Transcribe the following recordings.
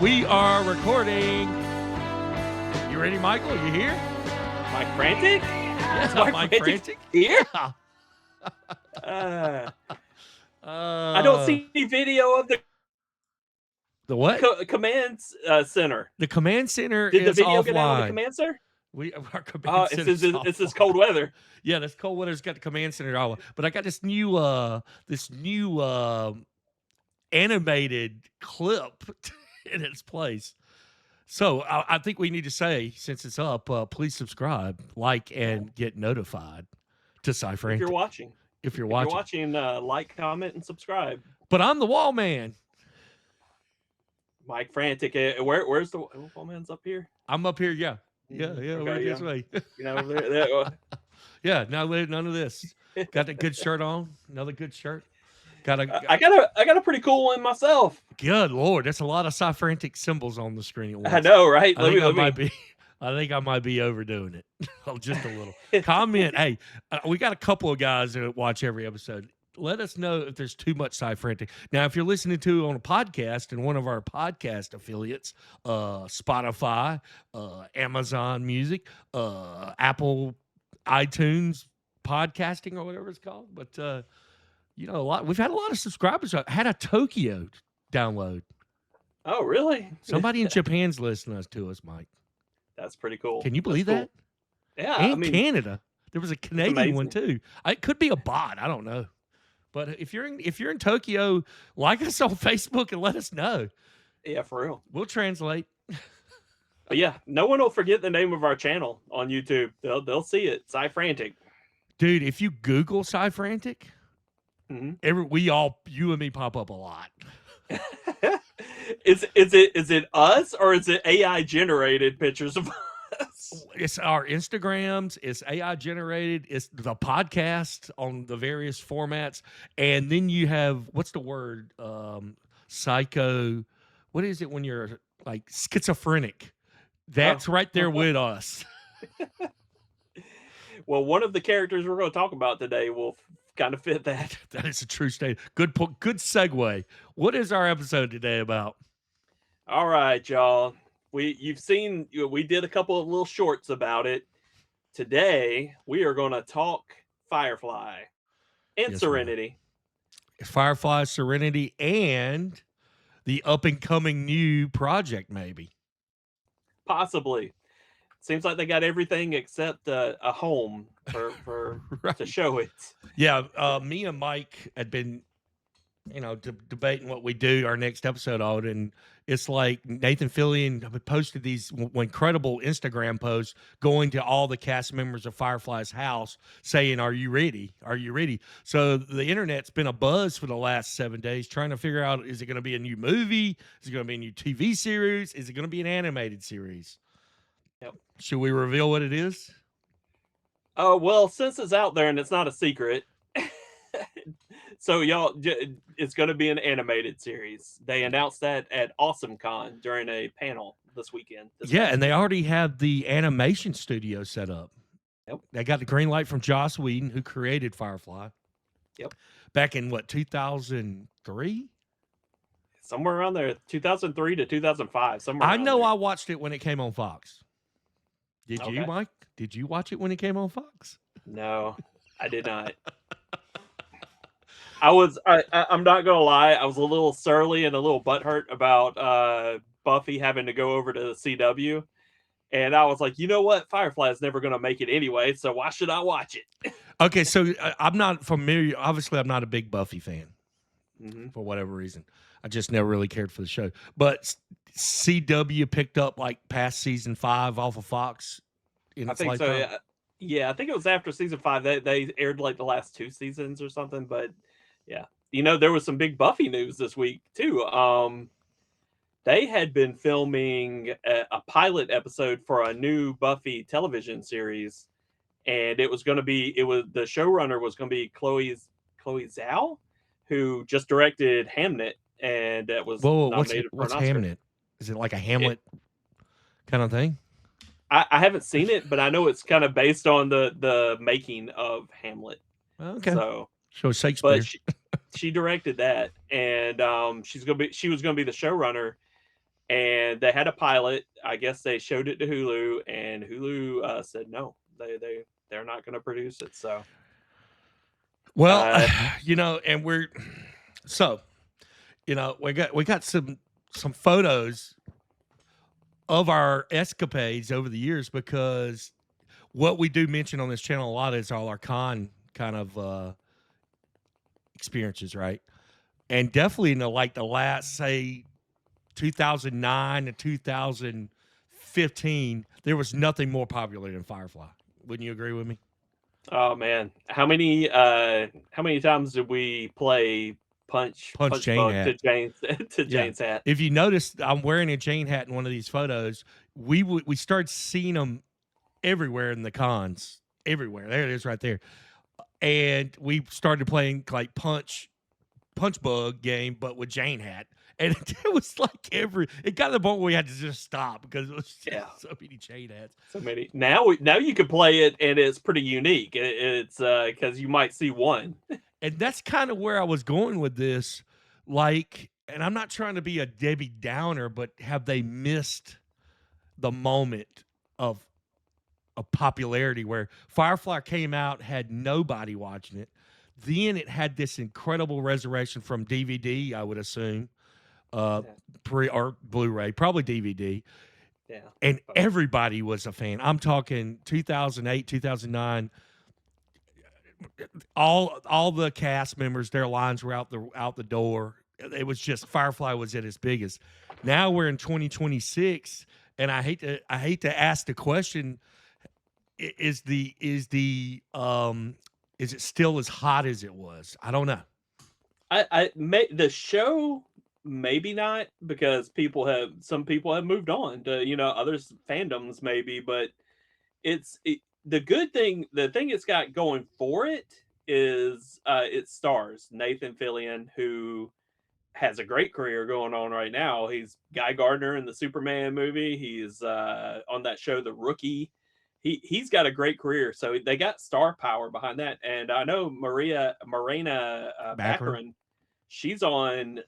We are recording. You ready, Michael? You here? Mike Frantic? Yeah, Mike Frantic. Here? I don't see any video of the what? Command center. The command center Did is the video offline. get out of the command center? Our command center it's this cold weather. Yeah, this cold weather's got the command center all. But I got this new animated clip in its place. So I think we need to say, since it's up, please subscribe, like, and get notified to SciFrantic. If you're watching, like, comment, and subscribe. But I'm the Wallman. Mike Frantic. Where's the Wallman's up here? I'm up here, yeah. Yeah, Okay, we're this way. You know, there. Yeah, none of this. Got a good shirt on. Another good shirt. I got a pretty cool one myself. Good Lord, that's a lot of SciFrantic symbols on the screen at once. I know, right? I think I might be overdoing it. Just a little. Comment. Hey, we got a couple of guys that watch every episode. Let us know if there's too much SciFrantic. Now, if you're listening to on a podcast and one of our podcast affiliates, Spotify, Amazon Music, Apple, iTunes, podcasting, or whatever it's called, but we've had a lot of subscribers. I had a Tokyo download. Oh, really? Somebody in Japan's listening to us, Mike. That's pretty cool. Can you believe that? Yeah, and Canada. There was a Canadian one too. It could be a bot. I don't know. But if you're in Tokyo, like us on Facebook and let us know. Yeah, for real. We'll translate. But yeah, no one will forget the name of our channel on YouTube. They'll see it. SciFrantic. Dude, if you Google SciFrantic, mm-hmm. you and me pop up a lot. Is it us or is it AI generated pictures of us? It's our Instagrams, it's AI generated, it's the podcast on the various formats, and then you have what's the word? Psycho. What is it when you're like schizophrenic? That's right there with us. Well, one of the characters we're going to talk about today will kind of fit that. That is a true statement. Good segue. What is our episode today about? All right, y'all. You've seen, we did a couple of little shorts about it. Today, we are going to talk Firefly and Serenity. Firefly, Serenity, and the up-and-coming new project, maybe. Possibly. Seems like they got everything except a home for right. To show it. Yeah, me and Mike had been, debating what we do our next episode on, and it's like Nathan Fillion posted these incredible Instagram posts going to all the cast members of Firefly's house saying, "Are you ready? Are you ready?" So the internet's been a buzz for the last 7 days trying to figure out, is it going to be a new movie? Is it going to be a new TV series? Is it going to be an animated series? Yep. Should we reveal what it is? Oh, well, since it's out there and it's not a secret. So, y'all, it's going to be an animated series. They announced that at AwesomeCon during a panel this weekend. And they already have the animation studio set up. Yep. They got the green light from Joss Whedon, who created Firefly. Yep. Back in, 2003? Somewhere around there, 2003 to 2005. I know I watched it when it came on Fox. Did you, Mike? Did you watch it when it came on Fox? No, I did not. I'm not gonna lie, I was a little surly and a little butthurt about Buffy having to go over to the CW, and I was like, you know what, Firefly is never gonna make it anyway, so why should I watch it? Okay, so I'm not familiar. Obviously, I'm not a big Buffy fan for whatever reason. I just never really cared for the show. But CW picked up like past season 5 off of Fox. I think so. Yeah, I think it was after season 5. They aired like the last 2 seasons or something, but. Yeah. There was some big Buffy news this week, too. They had been filming a pilot episode for a new Buffy television series, and the showrunner was going to be Chloe Zhao, who just directed Hamnet, and that was nominated for an Oscar. What's Hamnet? Is it like a Hamlet kind of thing? I haven't seen it, but I know it's kind of based on the making of Hamlet. Okay. So Shakespeare. But she directed that, and she was gonna be the showrunner. and they had a pilot. I guess they showed it to Hulu, and Hulu said no, they're not going to produce it. So, well, and we're so, we got some photos of our escapades over the years, because what we do mention on this channel a lot is all our con kind of experiences, right? And definitely in the last, say, 2009 to 2015, there was nothing more popular than Firefly. Wouldn't you agree with me? Oh man, how many times did we play Punch Jayne Bug Hat. to Jayne's Hat? If you notice, I'm wearing a Jayne hat in one of these photos. We started seeing them everywhere in the cons. Everywhere. There it is right there. And we started playing like Punch Bug game, but with Jayne Hat. And it was like it got to the point where we had to just stop because it was so many Jayne Hats. So many. Now you can play it, and it's pretty unique. It's because you might see one. And that's kind of where I was going with this. Like, and I'm not trying to be a Debbie Downer, but have they missed the moment of popularity where Firefly came out, had nobody watching it. Then it had this incredible resurrection from DVD, I would assume, or Blu-ray, probably DVD. Yeah. And everybody was a fan. I'm talking 2008, 2009. All the cast members, their lines were out the door. It was just Firefly was at its biggest. Now we're in 2026, and I hate to ask the question: is it still as hot as it was? I don't know. The show maybe not, because some people have moved on to others fandoms maybe, but the thing it's got going for it is it stars Nathan Fillion, who has a great career going on right now. He's Guy Gardner in the Superman movie. He's on that show The Rookie. He's got a great career, so they got star power behind that. And I know Morena Baccarin, she's on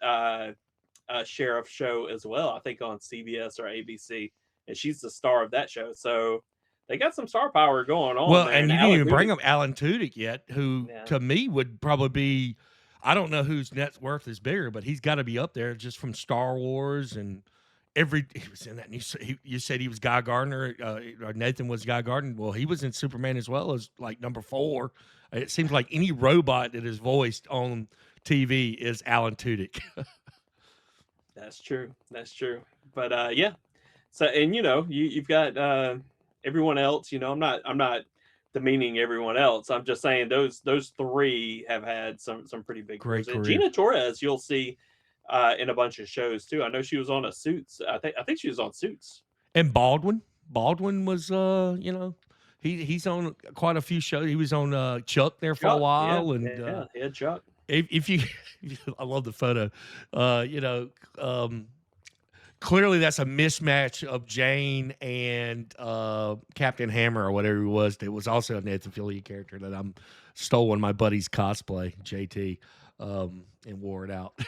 a sheriff show as well, I think on CBS or ABC, and she's the star of that show. So they got some star power going on. Well, and you didn't even bring up Alan Tudyk yet, who to me would probably be, I don't know whose net worth is bigger, but he's got to be up there just from Star Wars and he was in that. And you said he was Guy Gardner, or Nathan was Guy Gardner. Well, he was in Superman as well as like number 4. It seems like any robot that is voiced on TV is Alan Tudyk. That's true. But yeah. So, and you've got everyone else. I'm not demeaning everyone else. I'm just saying those 3 have had some pretty big great career. Gina Torres, you'll see in a bunch of shows too. I know she was on a Suits. I think she was on Suits. And Baldwin was he's on quite a few shows. He was on Chuck there for a while, and Chuck. If you, I love the photo. Clearly that's a mismatch of Jayne and Captain Hammer or whatever it was. That was also a Nathan Fillion character that I'm stole one of my buddy's cosplay, JT, and wore it out.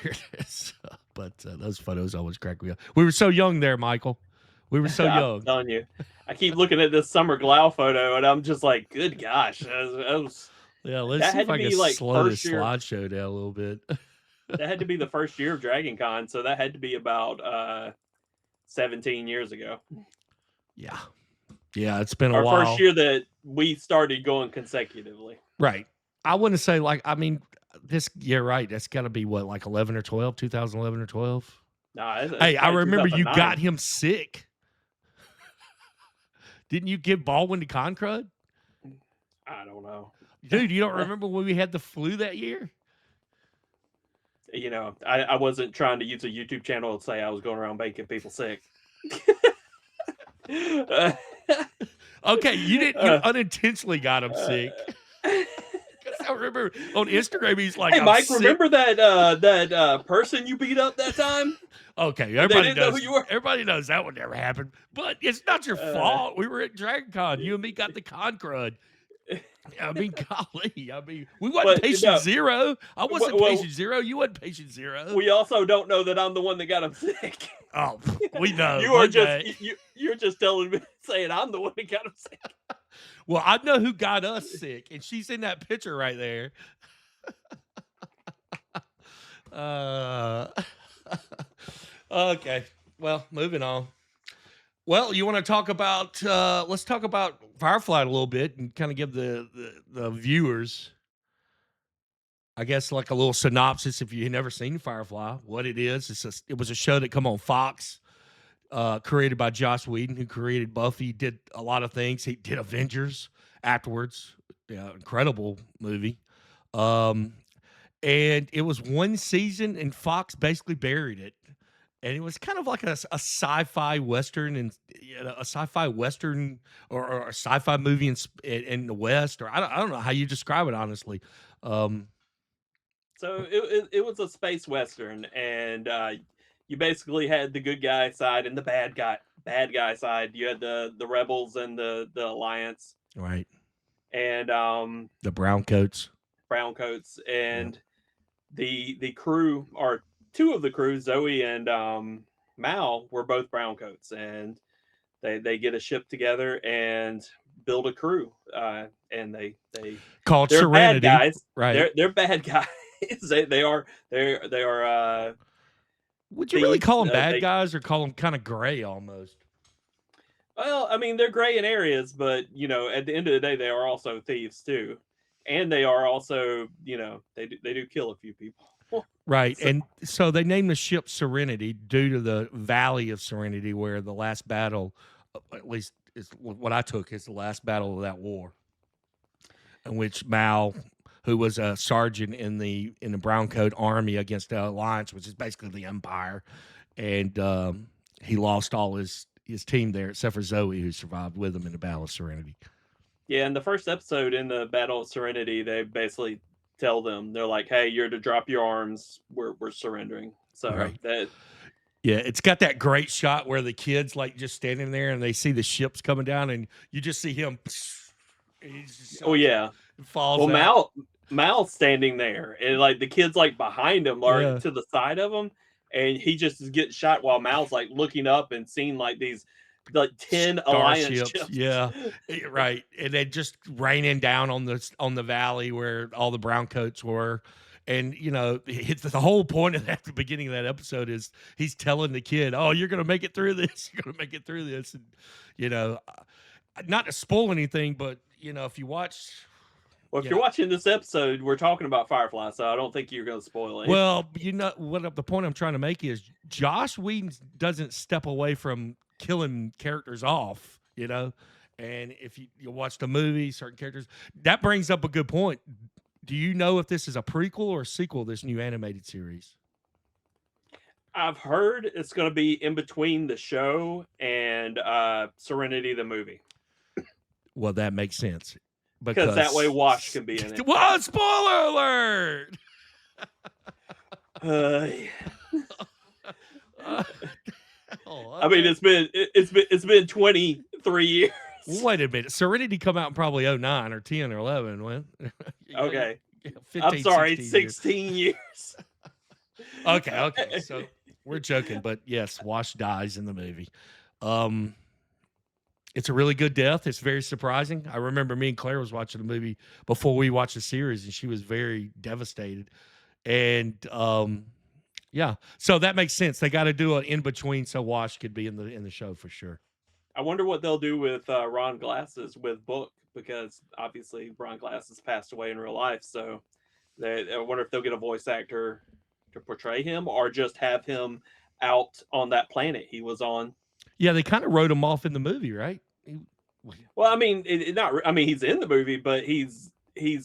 But those photos always crack me up. We were so young there, Michael. We were so young. I'm telling you, I keep looking at this Summer Glau photo, and I'm just like, good gosh, that was. Yeah, let's see if I can slow this slideshow down a little bit. That had to be the first year of Dragon Con, so that had to be about 17 years ago. Yeah, it's been a while. Our first year that we started going consecutively. Right. I wouldn't say you're right. That's got to be what, like 11 or 12, 2011 or 12? Nah, hey, I remember you got him sick. Didn't you give Baldwin the con crud? I don't know. Dude, you don't remember when we had the flu that year? I wasn't trying to use a YouTube channel to say I was going around making people sick. Okay, you unintentionally got him sick. I remember on Instagram he's like, "Hey, Mike, remember that person you beat up that time?" Okay, everybody knows who you were. Everybody knows that would never happen. But it's not your fault. We were at Dragon Con. You and me got the con crud. I mean, golly. I mean, we wasn't But patient no, zero. I wasn't well, patient zero. You wasn't patient zero. we also don't know that I'm the one that got him sick. Oh, we know. You are just Monday. you're just telling me, saying I'm the one that got him sick. Well, I know who got us sick, and she's in that picture right there. Uh, okay. Well, moving on. Well, you want to talk about? Let's talk about Firefly a little bit and kind of give the viewers, I guess, like a little synopsis if you've never seen Firefly, what it is. It was a show that come on Fox, created by Joss Whedon, who created Buffy, did a lot of things. He did Avengers afterwards. Yeah, incredible movie. Um, and it was one season, and Fox basically buried it. And it was kind of like a sci-fi western, and a sci-fi western or a sci-fi movie in the West, or I don't know how you describe it honestly. So it was a space western, and you basically had the good guy side and the bad guy side. You had the rebels and the Alliance, Right. and The brown coats. brown coats, and the crew, or two of the crew, Zoe and Mal, were both brown coats, and they get a ship together and build a crew, and Called they're bad Serenity. guys. Right. They're bad guys. they are Would you really call them thieves. bad guys, or call them kind of gray almost? Well, I mean, they're gray in areas, but at the end of the day, they are also thieves too, and they are also, they do kill a few people. Right. So- And so they named the ship Serenity due to the Valley of Serenity, where the last battle, at least is what I took, is the last battle of that war, in which Mal, who was a sergeant in the brown coat army against the Alliance, which is basically the Empire, and he lost all his team there except for Zoe, who survived with him in the Battle of Serenity. Yeah, in the first episode in the Battle of Serenity, they basically tell them, they're like, "Hey, you're to drop your arms. We're surrendering." So Right. that Yeah, it's got that great shot where the kid's like just standing there and they see the ships coming down, and you just see him. oh yeah, falls well, out. Mal's standing there, and like the kid's like behind him or Yeah. to the side of him, and he just is getting shot while Mal's like looking up and seeing like these like 10 Alliance ships. Yeah, right, and they just raining down on the valley where all the brown coats were. And the whole point of that, the beginning of that episode, is he's telling the kid, "Oh, you're gonna make it through this. You're gonna make it through this." And not to spoil anything, but if you watch, Well, if you're watching this episode, we're talking about Firefly, so I don't think you're going to spoil it. well, what the point I'm trying to make is Joss Whedon doesn't step away from killing characters off, and if you watch the movie, certain characters, that brings up a good point. Do you know if this is a prequel or a sequel, this new animated series? I've heard it's going to be in between the show and Serenity the movie. Well, that makes sense. Because that way Wash can be in it. Well, spoiler alert! I mean, it's been 23 years. Wait a minute. Serenity come out in probably 09 or 10 or 11. When? Okay. 15, I'm sorry, 16 years. Okay. So we're joking, but yes, Wash dies in the movie. It's a really good death. It's very surprising. I remember me and Claire was watching the movie before we watched the series, and she was very devastated. And yeah, so that makes sense. They got to do an in between so Wash could be in the show for sure. I wonder what they'll do with Ron Glasses with Book, because obviously Ron Glasses passed away in real life. So I wonder if they'll get a voice actor to portray him, or just have him out on that planet he was on. Yeah, they kind of wrote him off in the movie, right? Well, I mean, he's in the movie, but he's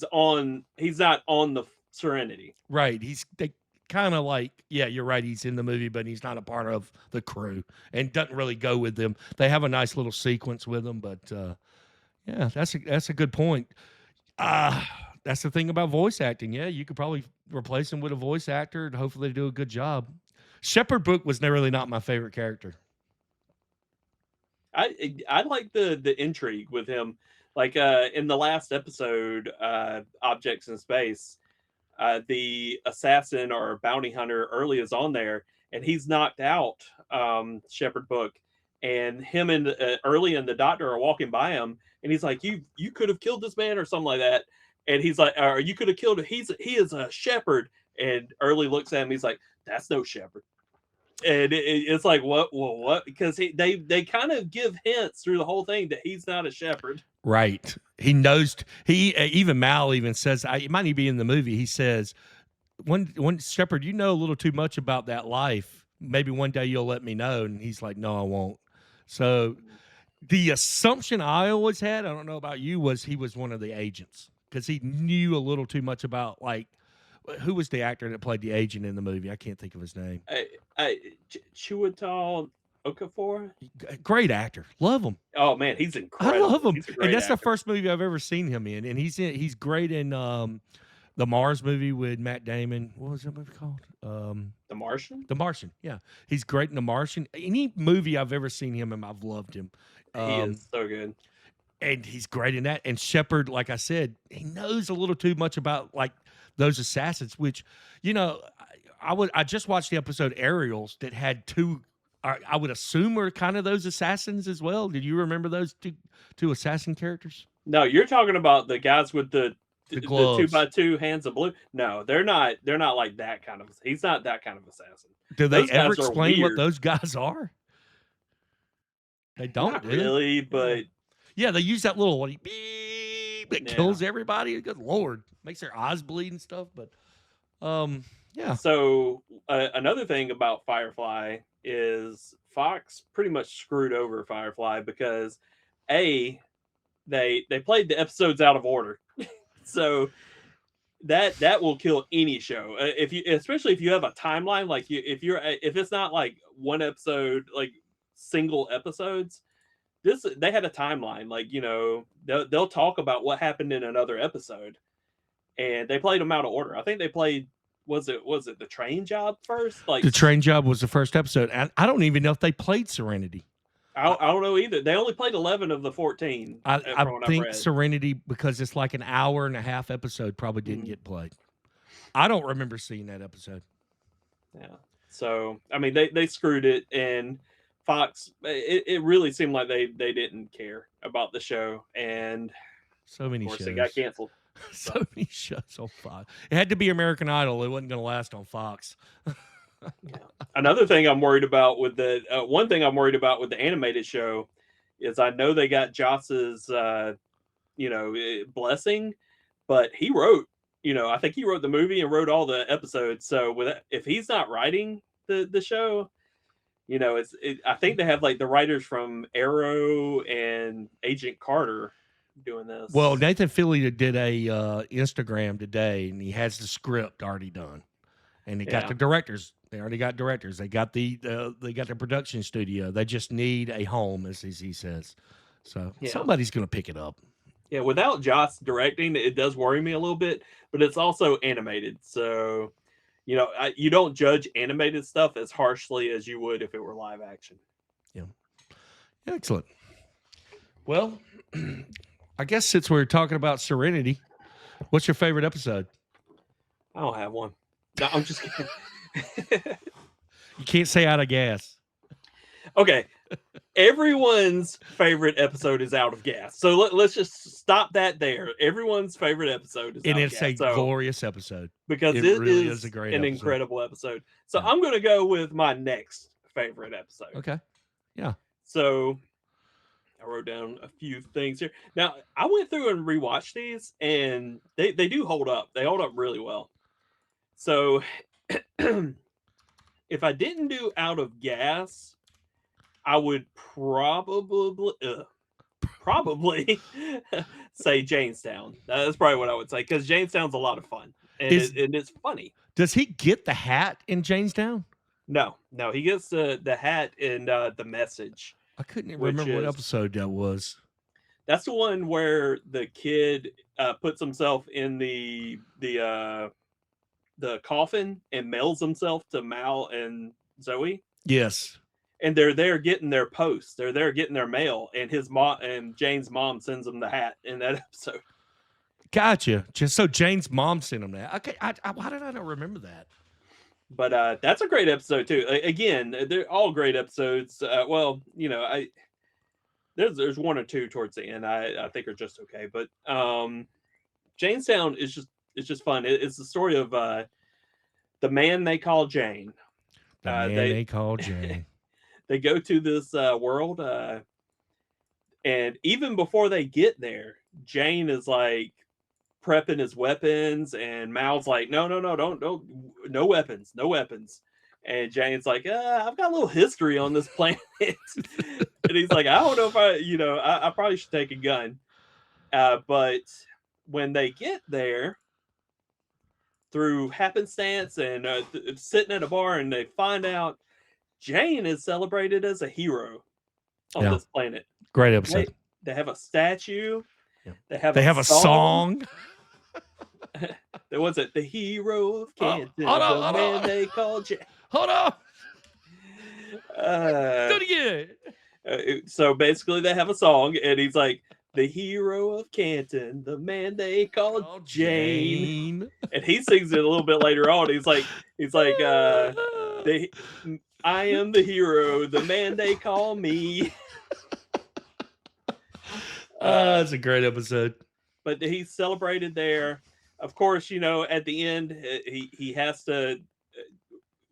not on the Serenity. Right. They kind of like, yeah, you're right. He's in the movie, but he's not a part of the crew and doesn't really go with them. They have a nice little sequence with them, but yeah, that's a good point. That's the thing about voice acting. Yeah, you could probably replace him with a voice actor, and hopefully they do a good job. Shepherd Book was really not my favorite character. I like the intrigue with him. Like in the last episode, Objects in Space, the assassin or bounty hunter Early is on there, and he's knocked out Shepherd Book, and him and Early and the doctor are walking by him, and he's like, "You could have killed this man," or something like that, and he's like, "Or you could have killed him. He is a shepherd," and Early looks at him, he's like, "That's no shepherd." And it's like, what? Well, what? Because they kind of give hints through the whole thing that he's not a shepherd. Right. He knows. He even Mal even says, it might even be in the movie. He says, "One shepherd, you know a little too much about that life. Maybe one day you'll let me know." And he's like, "No, I won't." So the assumption I always had, I don't know about you, was he was one of the agents because he knew a little too much about, like, who was the actor that played the agent in the movie? I can't think of his name. Chiwetel Okafor. Great actor. Love him. Oh man, he's incredible. I love him. He's a great And that's actor. the first movie I've ever seen him in. And he's great in the Mars movie with Matt Damon. What was that movie called? The Martian. The Martian. Yeah. He's great in The Martian. Any movie I've ever seen him in, I've loved him. He is so good. And he's great in that. And Shepard, like I said, he knows a little too much about, like, those assassins, which, you know, I just watched the episode Aerials that had two, I would assume, are kind of those assassins as well. Did you remember those two assassin characters? No, you're talking about the guys with the gloves. 2x2 hands of blue. No, they're not like that kind of. He's not that kind of assassin. Do they Those guys ever are explain what weird. those guys are? They don't, Not do they? really, but yeah, they use that little like, beep that kills everybody. Good Lord, makes their eyes bleed and stuff. But yeah. So another thing about Firefly is Fox pretty much screwed over Firefly because they played the episodes out of order. So that will kill any show. Especially if you have a timeline, like if it's not like one episode, like single episodes. They had a timeline, like, you know, they'll talk about what happened in another episode, and they played them out of order. I think they played was it the train job first? Like the train job was the first episode, and I don't even know if they played Serenity. I don't know either. They only played 11 of the 14. I think Serenity, because it's like an hour and a half episode, probably didn't get played. I don't remember seeing that episode. Yeah. So I mean, they screwed it, and Fox. It really seemed like they didn't care about the show, and so many shows. It got canceled. So many shows on Fox. It had to be American Idol. It wasn't going to last on Fox. Yeah. Another thing I'm worried about with the one thing I'm worried about with the animated show is I know they got Joss's blessing, but he wrote, I think he wrote the movie and wrote all the episodes. So if he's not writing the show, I think they have like the writers from Arrow and Agent Carter doing this. Well, Nathan Fillion did a Instagram today, and he has the script already done, and he got the directors. They already got directors. They got the production studio. They just need a home, as he says. So somebody's going to pick it up. Yeah, without Joss directing, it does worry me a little bit, but it's also animated. So, you don't judge animated stuff as harshly as you would if it were live action. Yeah. Excellent. Well, I guess since we're talking about Serenity, what's your favorite episode? I don't have one. No, I'm just kidding. You can't say Out of Gas. Okay. Everyone's favorite episode is Out of Gas. So let's just stop that there. Everyone's favorite episode is Out of Gas. And it's a glorious episode. Because it really is a great episode. Incredible episode. So I'm going to go with my next favorite episode. Okay. Yeah. So I wrote down a few things here. Now, I went through and rewatched these, and they do hold up. They hold up really well. So if I didn't do Out of Gas, I would probably say Jamestown. That's probably what I would say, because Jamestown's a lot of fun, and it's funny. Does he get the hat in Jamestown? No, he gets the hat in The Message. I couldn't even remember what episode that was. That's the one where the kid puts himself in the coffin and mails himself to Mal and Zoe. Yes. and they're there getting their post. They're there getting their mail, and his mom and Jayne's mom sends them the hat in that episode. Gotcha. Just so Jayne's mom sent him that. Okay, why did I not remember that? But that's a great episode too. Again, they're all great episodes. Well, there's one or two towards the end I think are just okay. But Janestown is just fun. It's the story of the man they call Jayne. The man they call Jayne. They go to this world, and even before they get there, Jayne is like prepping his weapons, and Mal's like, no, don't, no weapons. And Jayne's like, I've got a little history on this planet. And he's like, I don't know if I probably should take a gun. But when they get there, through happenstance and sitting at a bar, and they find out Jayne is celebrated as a hero on this planet. Great episode. They have a statue. Yeah. They have a song. Was it the hero of Canton? Hold on. They call Jayne. Hold on. Do it again. So basically, they have a song, and he's like, the hero of Canton, the man they call Jayne. And he sings it a little bit later on. He's like, I am the hero, the man they call me. That's a great episode. But he's celebrated there. Of course, at the end, he has to.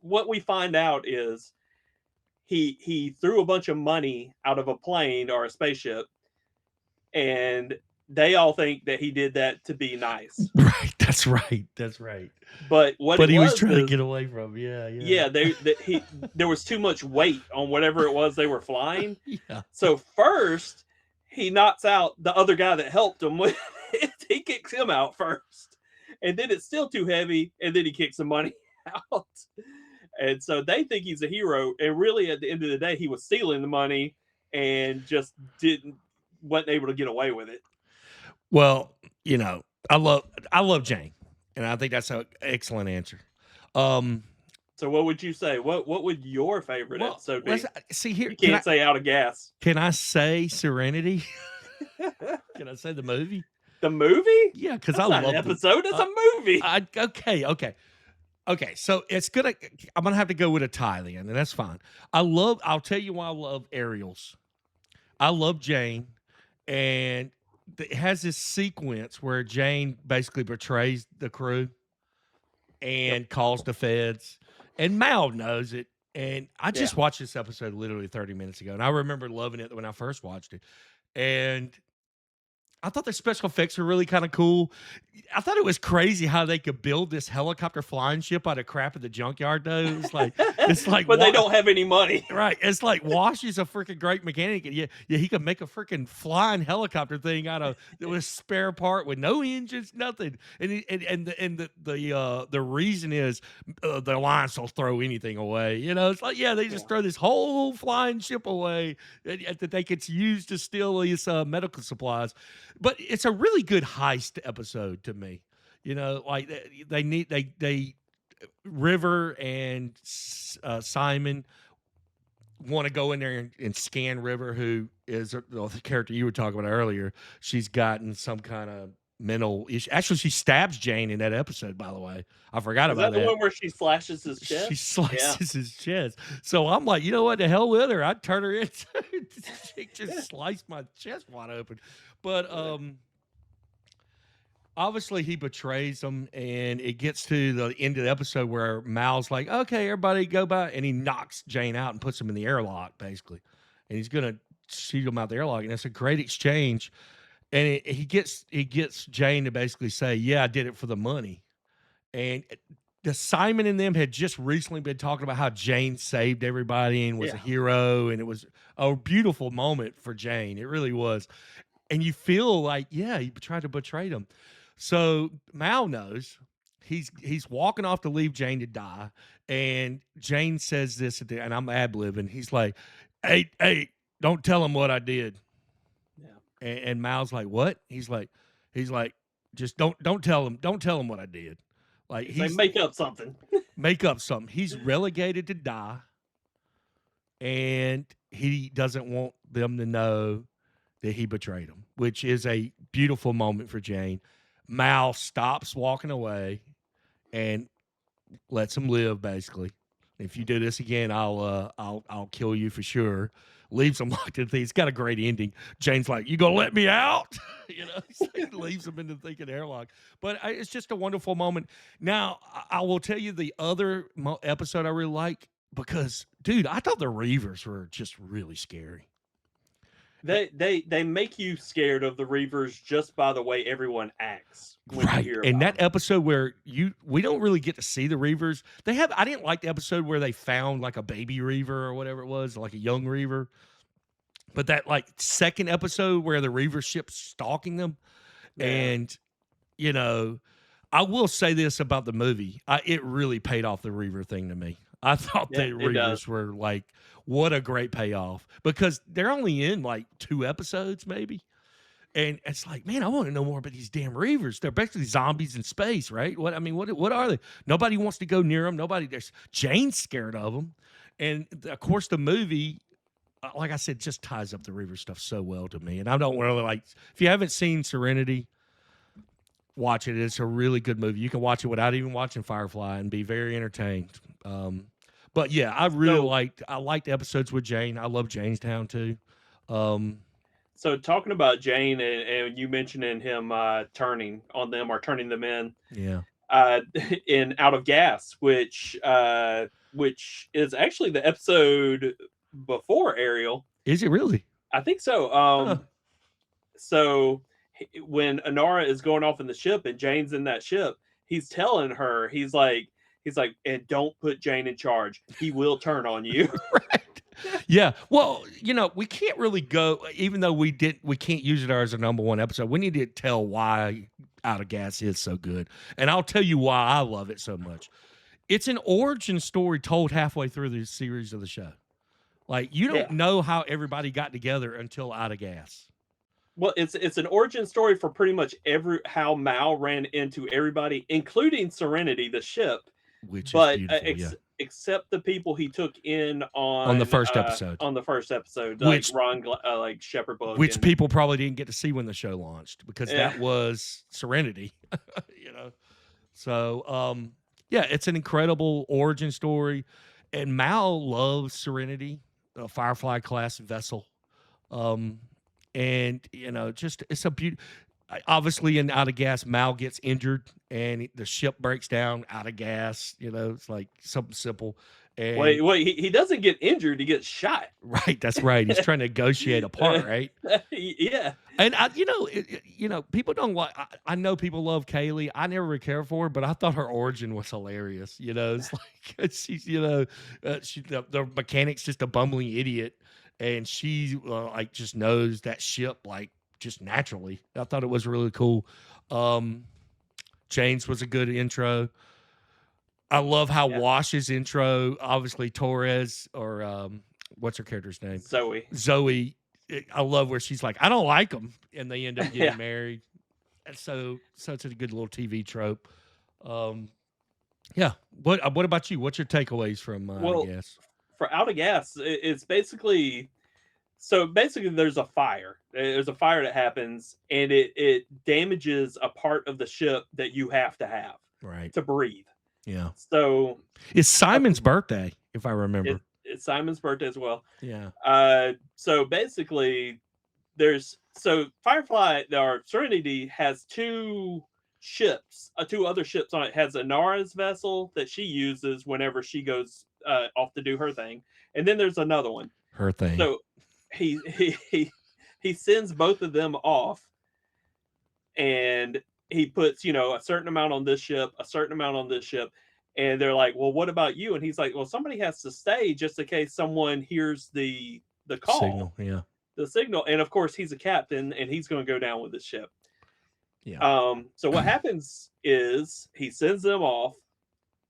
What we find out is he threw a bunch of money out of a plane or a spaceship, and they all think that he did that to be nice. Right. That's right. But he was trying to get away from. Yeah. There was too much weight on whatever it was they were flying. Yeah. So first, he knocks out the other guy that helped him with it. He kicks him out first, and then it's still too heavy, and then he kicks the money out. And so they think he's a hero, and really at the end of the day, he was stealing the money and just wasn't able to get away with it. Well, I love Jayne, and I think that's an excellent answer. So what would you say? What would your favorite episode be? See here, you can't say Out of Gas. Can I say Serenity? Can I say the movie? The movie? Yeah, because I love an episode. It's a movie. Okay. So I'm gonna have to go with a tie then, and that's fine. I'll tell you why I love Ariel's. I love Jayne, and it has this sequence where Jayne basically betrays the crew and calls the feds, and Mal knows it. And I just watched this episode literally 30 minutes ago, and I remember loving it when I first watched it. And I thought the special effects were really kind of cool. I thought it was crazy how they could build this helicopter flying ship out of crap at the junkyard, though. It's like, but they don't have any money, right? It's like Wash is a freaking great mechanic, and he could make a freaking flying helicopter thing out of a spare part with no engines, nothing. And the reason is the Alliance will throw anything away. It's like they just throw this whole flying ship away that they could use to steal these medical supplies. But it's a really good heist episode to me. Like they River and Simon want to go in there and scan River, who is the character you were talking about earlier. She's gotten some kind of mental issue. Actually, she stabs Jayne in that episode, by the way. I forgot about that. Is that the one where she slashes his chest? She slices his chest. So I'm like, you know what? The hell with her. I'd turn her into. She just sliced my chest wide open. But obviously he betrays them, and it gets to the end of the episode where Mal's like, okay, everybody go by, and he knocks Jayne out and puts him in the airlock, basically. And he's going to shoot him out the airlock, and it's a great exchange. And he gets Jayne to basically say, yeah, I did it for the money. And the Simon and them had just recently been talking about how Jayne saved everybody and was a hero, and it was a beautiful moment for Jayne. It really was. And you feel like, he tried to betray them. So Mal knows. He's walking off to leave Jayne to die. And Jayne says this, and I'm ad-libbing. He's like, hey, don't tell him what I did. Yeah. And Mal's like, what? He's like, just don't tell him what I did. Like, make up something. Make up something. He's relegated to die. and he doesn't want them to know that he betrayed them, which is a beautiful moment for Jayne. Mal stops walking away and lets him live. Basically, if you do this again, I'll kill you for sure. Leaves him locked in the thing. It's got a great ending. Jayne's like, "You gonna let me out?" He leaves him in the thinking airlock. But it's just a wonderful moment. Now, I will tell you the other episode I really like because, dude, I thought the Reavers were just really scary. They make you scared of the Reavers just by the way everyone acts when you hear And about that episode where we don't really get to see the Reavers. I didn't like the episode where they found like a baby Reaver or whatever it was, like a young Reaver. But that like second episode where the Reaver ship's stalking them, and I will say this about the movie: it really paid off the Reaver thing to me. I thought the Reavers were like, what a great payoff, because they're only in like 2 episodes maybe. And it's like, man, I want to know more about these damn Reavers. They're basically zombies in space, right? What are they? Nobody wants to go near them. There's Jayne's scared of them. And of course, the movie, like I said, just ties up the Reaver stuff so well to me. And I don't really like, if you haven't seen Serenity, watch it. It's a really good movie. You can watch it without even watching Firefly and be very entertained. But yeah, I liked episodes with Jayne. I love Jamestown too. So talking about Jayne and you mentioning him turning on them or turning them in, in Out of Gas, which is actually the episode before Ariel. Is it really? I think so. So when Inara is going off in the ship and Jayne's in that ship, he's telling her, he's like, and don't put Jayne in charge. He will turn on you. Right. Yeah. Well, we can't really go, even though we can't use it as a number 1 episode. We need to tell why Out of Gas is so good. And I'll tell you why I love it so much. It's an origin story told halfway through the series of the show. Like, you don't know how everybody got together until Out of Gas. Well, it's an origin story for pretty much how Mal ran into everybody, including Serenity, the ship. Which is beautiful, except the people he took in on the first episode. On the first episode, like Ron, like Shepherd Bug, which people probably didn't get to see when the show launched because that was Serenity. So it's an incredible origin story, and Mal loves Serenity, a Firefly class vessel, and just it's a beauty. Obviously, in Out of Gas, Mal gets injured and the ship breaks down. Out of gas, it's like something simple. And wait, he doesn't get injured; he gets shot. Right, that's right. He's trying to negotiate a part, right? Yeah. And people don't like. I know people love Kaylee. I never really cared for her, but I thought her origin was hilarious. It's like she's, the mechanic's just a bumbling idiot, and she like just knows that ship like just naturally. I thought it was really cool. Jayne's was a good intro. I love how Wash's intro, obviously Torres, or what's her character's name? Zoe. I love where she's like, I don't like them, and they end up getting married. And so it's a good little TV trope. What about you? What's your takeaways from Out of Gas? For Out of Gas, it's basically... So basically, there's a fire. There's a fire that happens, and it damages a part of the ship that you have to have to breathe. Yeah. So it's Simon's birthday, if I remember. It's Simon's birthday as well. Yeah. So basically, Firefly or Serenity has 2 ships, 2 other ships on it. It has Inara's vessel that she uses whenever she goes off to do her thing, and then there's another one. Her thing. So he sends both of them off, and he puts a certain amount on this ship, a certain amount on this ship, and they're like, well, what about you? And he's like, well, somebody has to stay just in case someone hears the call, the signal. And of course, he's a captain, and he's going to go down with the ship. So what happens is he sends them off,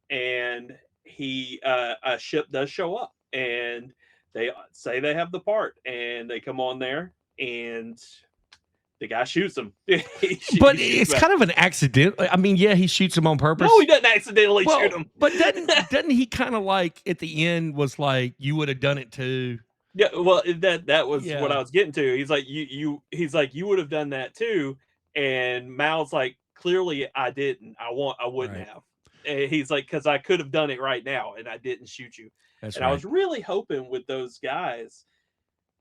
and a ship does show up, and they say they have the part, and they come on there, and the guy shoots him. But it's kind of an accident. I mean, yeah, he shoots him on purpose. No, he doesn't accidentally shoot him. But doesn't he kind of like at the end was like, you would have done it too? Yeah, well, that was what I was getting to. He's like, he's like, you would have done that too. And Mal's like, clearly I didn't. I wouldn't have. And he's like, because I could have done it right now and I didn't shoot you. That's and I was really hoping with those guys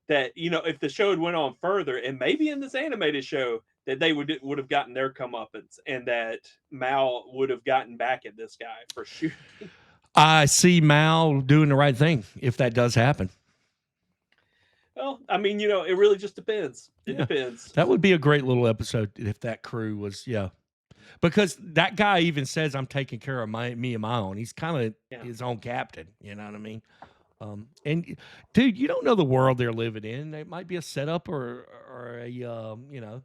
that, you know, if the show had went on further and maybe in this animated show that they would have gotten their comeuppance and that Mal would have gotten back at this guy for shooting. I see Mal doing the right thing if that does happen. Well, I mean, you know, it really just depends. It depends. That would be a great little episode if that crew was, because that guy even says, I'm taking care of me and my own. He's kind of his own captain. You know what I mean? And dude, you don't know the world they're living in. It might be a setup or a, you know,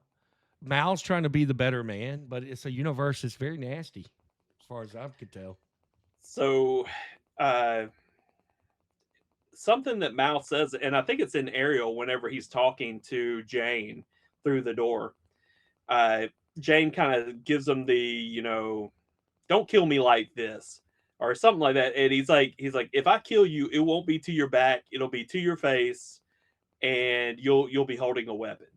Mal's trying to be the better man, but it's a universe that's very nasty as far as I could tell. So, something that Mal says, and I think it's in Ariel whenever he's talking to Jayne through the door. Jayne kind of gives him the, you know, don't kill me like this or something like that. And he's like, if I kill you, it won't be to your back. It'll be to your face and you'll be holding a weapon.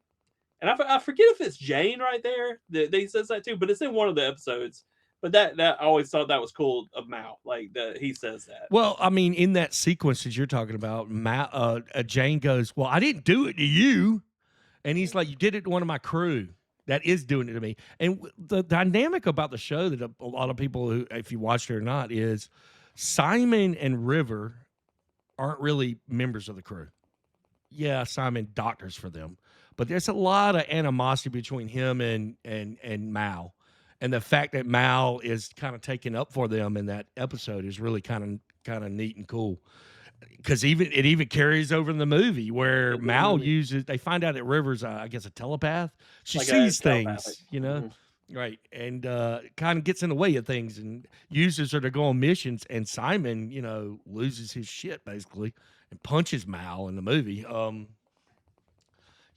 And I forget if it's Jayne right there that he says that too, but it's in one of the episodes. But that I always thought that was cool of Mal, like that he says that. Well, I mean, in that sequence that you're talking about, Jayne goes, "Well, I didn't do it to you," and he's like, "You did it to one of my crew that is doing it to me." And the dynamic about the show that a lot of people, who, if you watched it or not, is Simon and River aren't really members of the crew. Yeah, Simon doctors for them, but there's a lot of animosity between him and Mal. And the fact that Mal is kind of taking up for them in that episode is really kind of neat and cool. Because it even carries over in the movie where Mal uses. They find out that River's, I guess, a telepath. She sees things, you know, right, and kind of gets in the way of things and uses her to go on missions. And Simon, you know, loses his shit basically and punches Mal in the movie.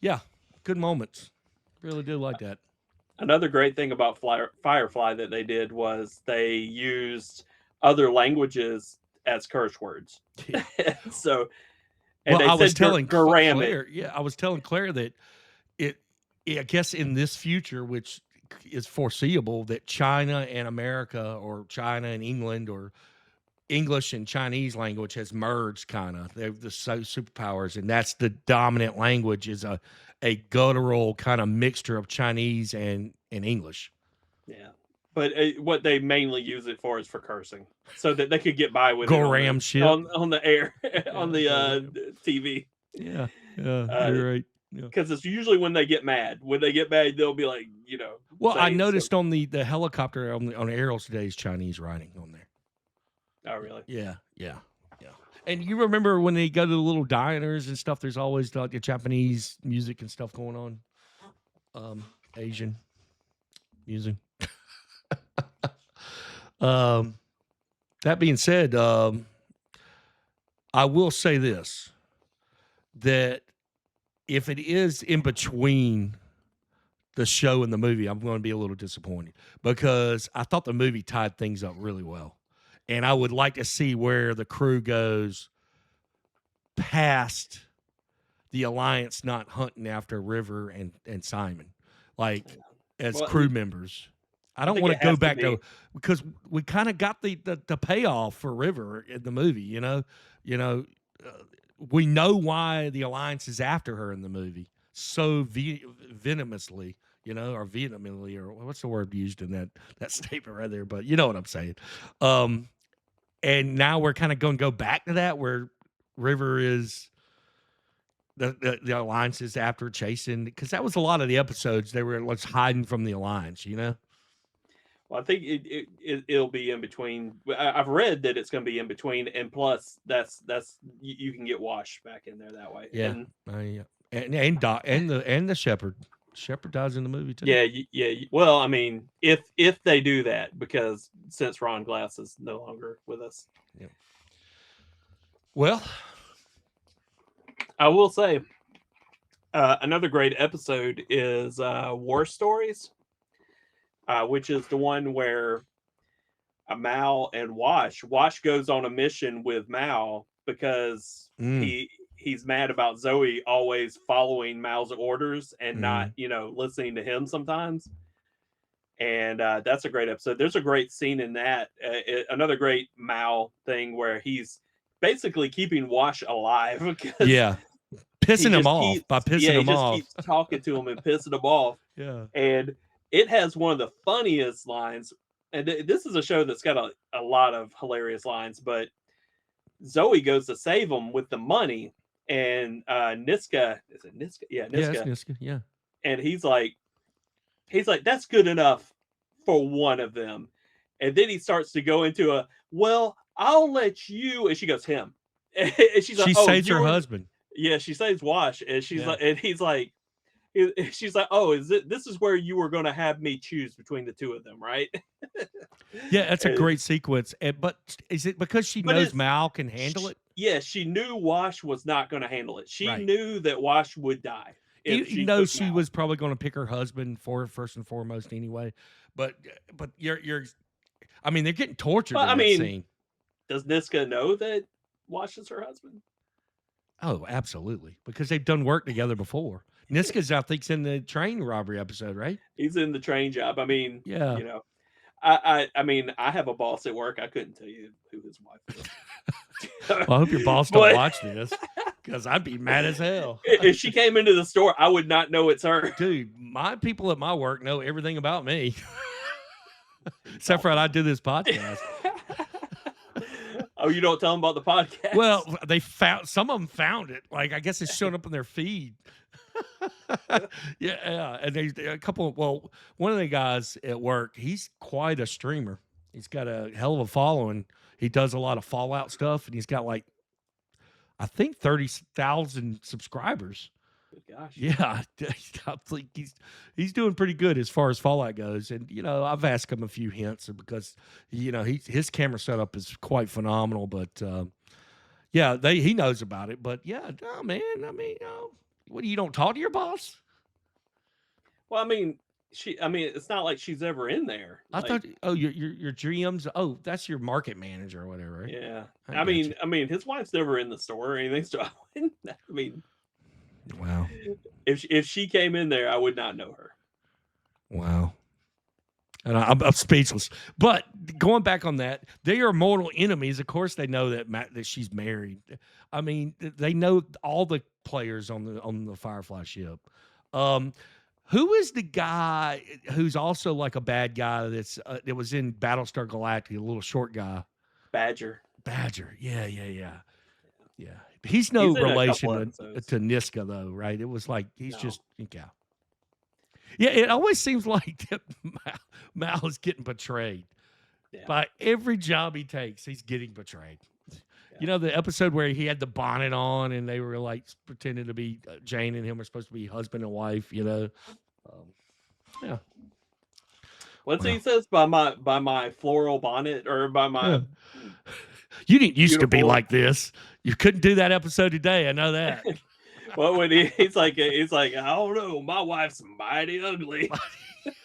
Yeah, good moments. Really do like that. Another great thing about Firefly that they did was they used other languages as curse words. Yeah. So, and I was telling Claire, I was telling Claire that I guess in this future, which is foreseeable, that China and America, or China and England, or English and Chinese language has merged. Kind of, they're the superpowers, and that's the dominant language is a guttural kind of mixture of Chinese and English. Yeah, but what they mainly use it for is for cursing, so that they could get by with Goram shit on the air on the TV. Yeah, you're right. Because it's usually when they get mad. When they get mad, they'll be like, you know. Well, I noticed on the helicopter on Ariel's today's Chinese writing on there. Oh, really? Yeah. And you remember when they go to the little diners and stuff, there's always like the Japanese music and stuff going on. Asian music. That being said, I will say this, that if it is in between the show and the movie, I'm going to be a little disappointed because I thought the movie tied things up really well. And I would like to see where the crew goes past the Alliance not hunting after River and Simon, like as crew members. I don't want to go back to, because we kind of got the payoff for River in the movie. You know, we know why the Alliance is after her in the movie so venomously. You know, or vehemently, or what's the word used in that statement right there? But you know what I'm saying. And now we're kind of going to go back to that where River is the Alliance is after chasing, because that was a lot of the episodes they were like hiding from the Alliance. You know. Well, I think it'll be in between. I've read that it's going to be in between, and plus that's you can get Wash back in there that way. Yeah, and the Shepherd. Shepherd dies in the movie too. Yeah. Well, I mean, if they do that, because since Ron Glass is no longer with us. Yeah. Well, I will say, Another great episode is War Stories, which is the one where Mal and Wash goes on a mission with Mal because he's mad about Zoe always following Mal's orders and not, listening to him sometimes. And that's a great episode. There's a great scene in that. Another great Mal thing where he's basically keeping Wash alive because pissing him off by pissing him off. He just keeps talking to him and pissing him off. Yeah. And it has one of the funniest lines. And this is a show that's got a lot of hilarious lines, but Zoe goes to save him with the money, and Niska, is it Niska? Yeah, Niska. Yeah, Niska, yeah. And he's like, that's good enough for one of them. And then he starts to go into well, I'll let you, and she goes, him. And she's like, she saves her husband. Yeah, she saves Wash, and she's like, and he's like, she's like, oh, this is where you were going to have me choose between the two of them, right? Yeah, that's a great sequence. But is it because she knows Mal can handle it? Yeah, she knew Wash was not going to handle it. She knew that Wash would die. You know, she was probably going to pick her husband for first and foremost anyway. But you're I mean, they're getting tortured in that scene. Does Niska know that Wash is her husband? Oh, absolutely. Because they've done work together before. Niska's, I think, in the train robbery episode, right? He's in the train job. I mean, yeah. I mean, I have a boss at work. I couldn't tell you who his wife is. Well, I hope your boss don't watch this, because I'd be mad as hell. If she came into the store, I would not know it's her. Dude, my people at my work know everything about me. Except for I do this podcast. Oh, you don't tell them about the podcast? Well, some of them found it. Like, I guess it's showing up in their feed. Yeah. And a couple, one of the guys at work, he's quite a streamer. He's got a hell of a following. He does a lot of Fallout stuff, and he's got I think 30,000 subscribers. Gosh. Yeah, I think he's doing pretty good as far as Fallout goes. And I've asked him a few hints because his camera setup is quite phenomenal. But he knows about it. But yeah, no, man. I mean, what, you don't talk to your boss? Well, I mean, it's not like she's ever in there. I thought, your GM's, that's your market manager or whatever, right? Yeah. I mean, his wife's never in the store or anything, so I mean, wow. If she came in there, I would not know her. Wow. And I'm speechless. But going back on that, they are mortal enemies. Of course, they know that she's married. I mean, they know all the players on the Firefly ship. Who is the guy who's also like a bad guy that was in Battlestar Galactica, a little short guy? Badger. Yeah. He's no relation to Niska, though, right? It was like he's just Yeah, it always seems like that Mal is getting betrayed. Yeah. By every job he takes, he's getting betrayed. Yeah. The episode where he had the bonnet on and they were like pretending to be Jayne and him are supposed to be husband and wife, yeah. What's he says? By my floral bonnet, or by my You didn't used to be like this. You couldn't do that episode today. I know that. Well, when he's like, I don't know, my wife's mighty ugly.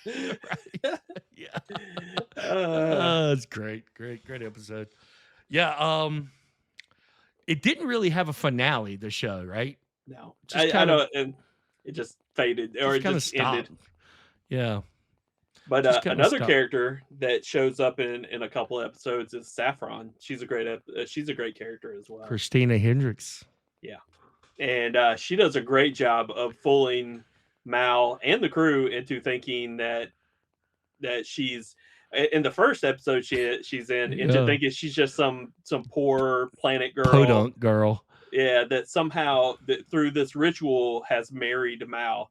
Right. Yeah. It's great episode. Yeah. It didn't really have a finale, the show, right? No, I know, and it just faded, or it just ended. Yeah. But another character that shows up in a couple of episodes is Saffron. She's a great character as well. Christina Hendricks. Yeah. And she does a great job of fooling Mal and the crew into thinking that she's in the first episode she's in, into thinking she's just some poor planet girl, podunk girl. Yeah, that somehow through this ritual has married Mal,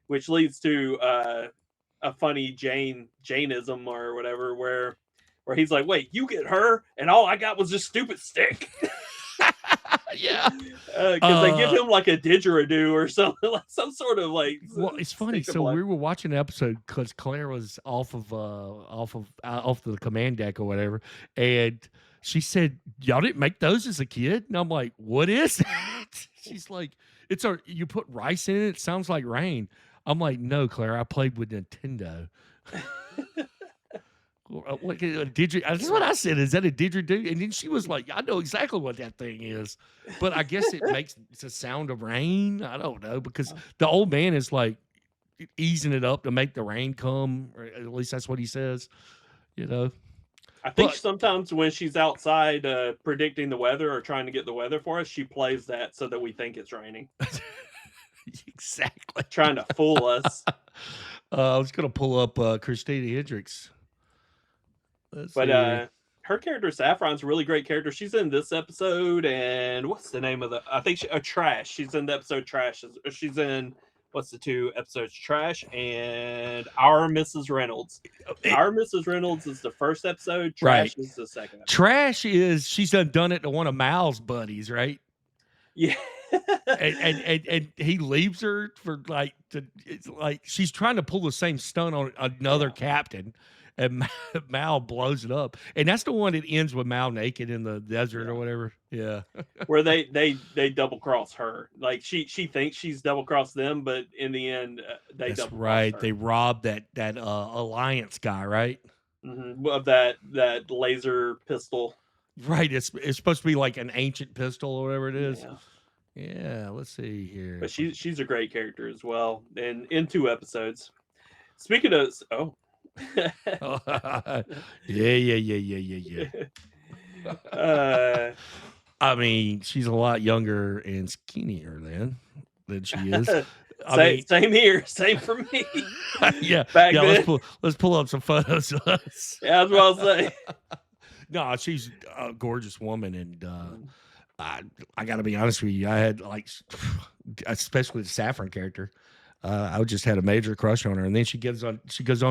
which leads to a funny Jainism or whatever, where he's like, "Wait, you get her, and all I got was this stupid stick." Yeah, because they give him like a didgeridoo or something, like some sort of like. Well, it's funny. So we were watching an episode because Claire was off the command deck or whatever, and she said, "Y'all didn't make those as a kid," and I'm like, "What is that?" She's like, You put rice in it. It sounds like rain. I'm like, no, Claire. I played with Nintendo. What did you? That's what I said. Is that a didgeridoo? And then she was like, I know exactly what that thing is, but I guess it's a sound of rain. I don't know, because the old man is like easing it up to make the rain come, or at least that's what he says. I think sometimes when she's outside predicting the weather or trying to get the weather for us, she plays that so that we think it's raining. Exactly. Trying to fool us. I was going to pull up Christina Hendricks. Her character, Saffron's a really great character. She's in this episode, and what's the name of I think Trash. She's in the episode Trash. She's in... What's the 2 episodes? Trash and Our Mrs. Reynolds. Our Mrs. Reynolds is the first episode. Trash is the second episode. Trash is she's done it to one of Mal's buddies, right? Yeah. and he leaves her for it's like she's trying to pull the same stunt on another captain, and Mal blows it up. And that's the one that ends with Mal naked in the desert or whatever. Yeah. Where they double cross her. Like she thinks she's double crossed them, but in the end they That's double right. cross her. They robbed that Alliance guy, right? Mm-hmm. Of that laser pistol. Right. It's supposed to be like an ancient pistol or whatever it is. Yeah. Let's see here. But she's a great character as well. And in 2 episodes. Speaking of Yeah. I mean, she's a lot younger and skinnier than she is. Same here. Same for me. Yeah. Back then. Let's pull up some photos of us. Yeah, that's what I'll say. No, she's a gorgeous woman, and I got to be honest with you. I had especially the Saffron character. I just had a major crush on her, and then she goes on